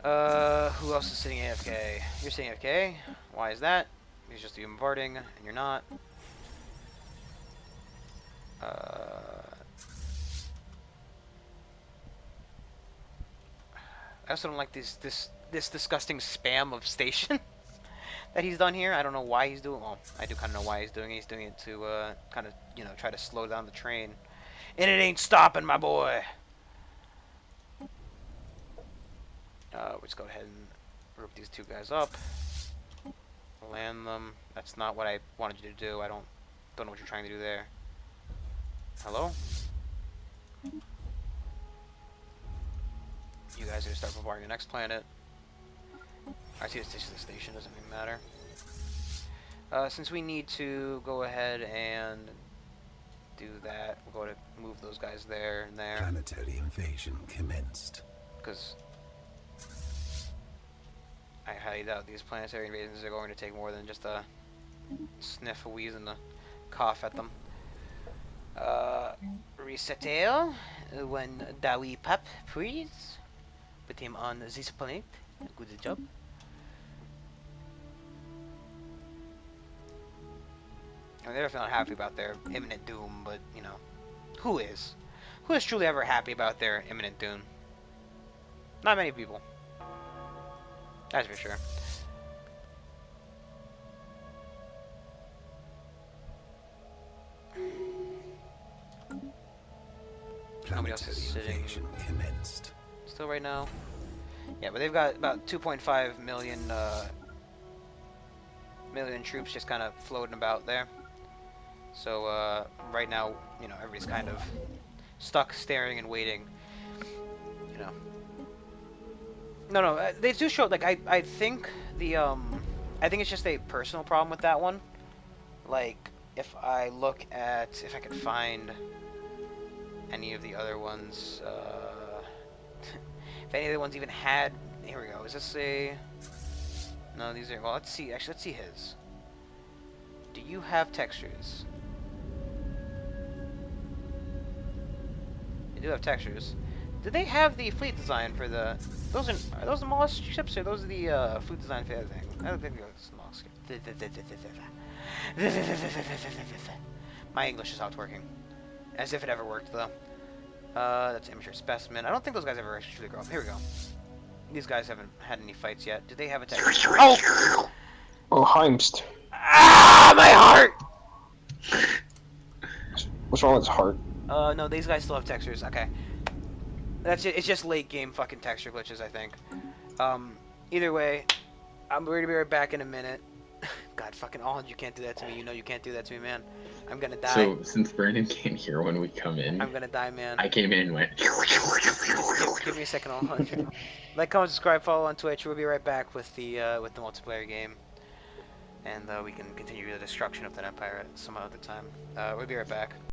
S1: Who else is sitting AFK? You're sitting AFK. Why is that? He's just bombarding, and you're not. I also don't like this disgusting spam of station that he's done here. I don't know why he's doing. Well, I do kind of know why he's doing it. He's doing it to kind of, you know, try to slow down the train, and it ain't stopping, my boy. Let's go ahead and group these two guys up, land them. That's not what I wanted you to do. I don't know what you're trying to do there. Hello? You guys are gonna start bombarding the next planet. I see the station doesn't even matter. Since we need to go ahead and do that, we'll go to move those guys there and there.
S2: Planetary invasion commenced.
S1: Because I highly doubt these planetary invasions are going to take more than just a sniff, a wheeze, and a cough at them. Resettle when Dawi Pap, please. Put him on this planet. Good job. I mean, they're definitely not happy about their imminent doom, but, you know, who is? Who is truly ever happy about their imminent doom? Not many people. That's for sure. Nobody else is sitting.
S2: Commenced.
S1: Still right now? Yeah, but they've got about 2.5 million million troops just kind of floating about there. So right now, you know, everybody's kind of stuck staring and waiting. You know. No, they do show, like, I think the I think it's just a personal problem with that one. Like, if I look at, if I could find any of the other ones, if any of the ones even had, here we go, is this a, no, these are, well, let's see, actually, let's see his. Do you have textures? You do have textures. Do they have the fleet design for the, are those the mollusk ships, or those are the fleet design for the other thing? I don't think they're the mollusk ships. My English is how it's working. As if it ever worked, though. That's immature specimen. I don't think those guys ever actually grow up. Here we go. These guys haven't had any fights yet. Do they have a texture? Oh!
S3: Oh, Heimst.
S1: Ah, my heart!
S3: What's wrong with his heart?
S1: No, these guys still have textures. Okay. That's it. It's just late game fucking texture glitches, I think. Either way, I'm going to be right back in a minute. God, fucking Alland, you can't do that to me. You know you can't do that to me, man. I'm gonna die.
S4: So, since Brandon came here when we come in,
S1: I'm gonna die, man.
S4: I came in and went...
S1: Give me a second, Alland. Like, comment, subscribe, follow on Twitch. We'll be right back with the multiplayer game. And we can continue the destruction of that empire at some other time. We'll be right back.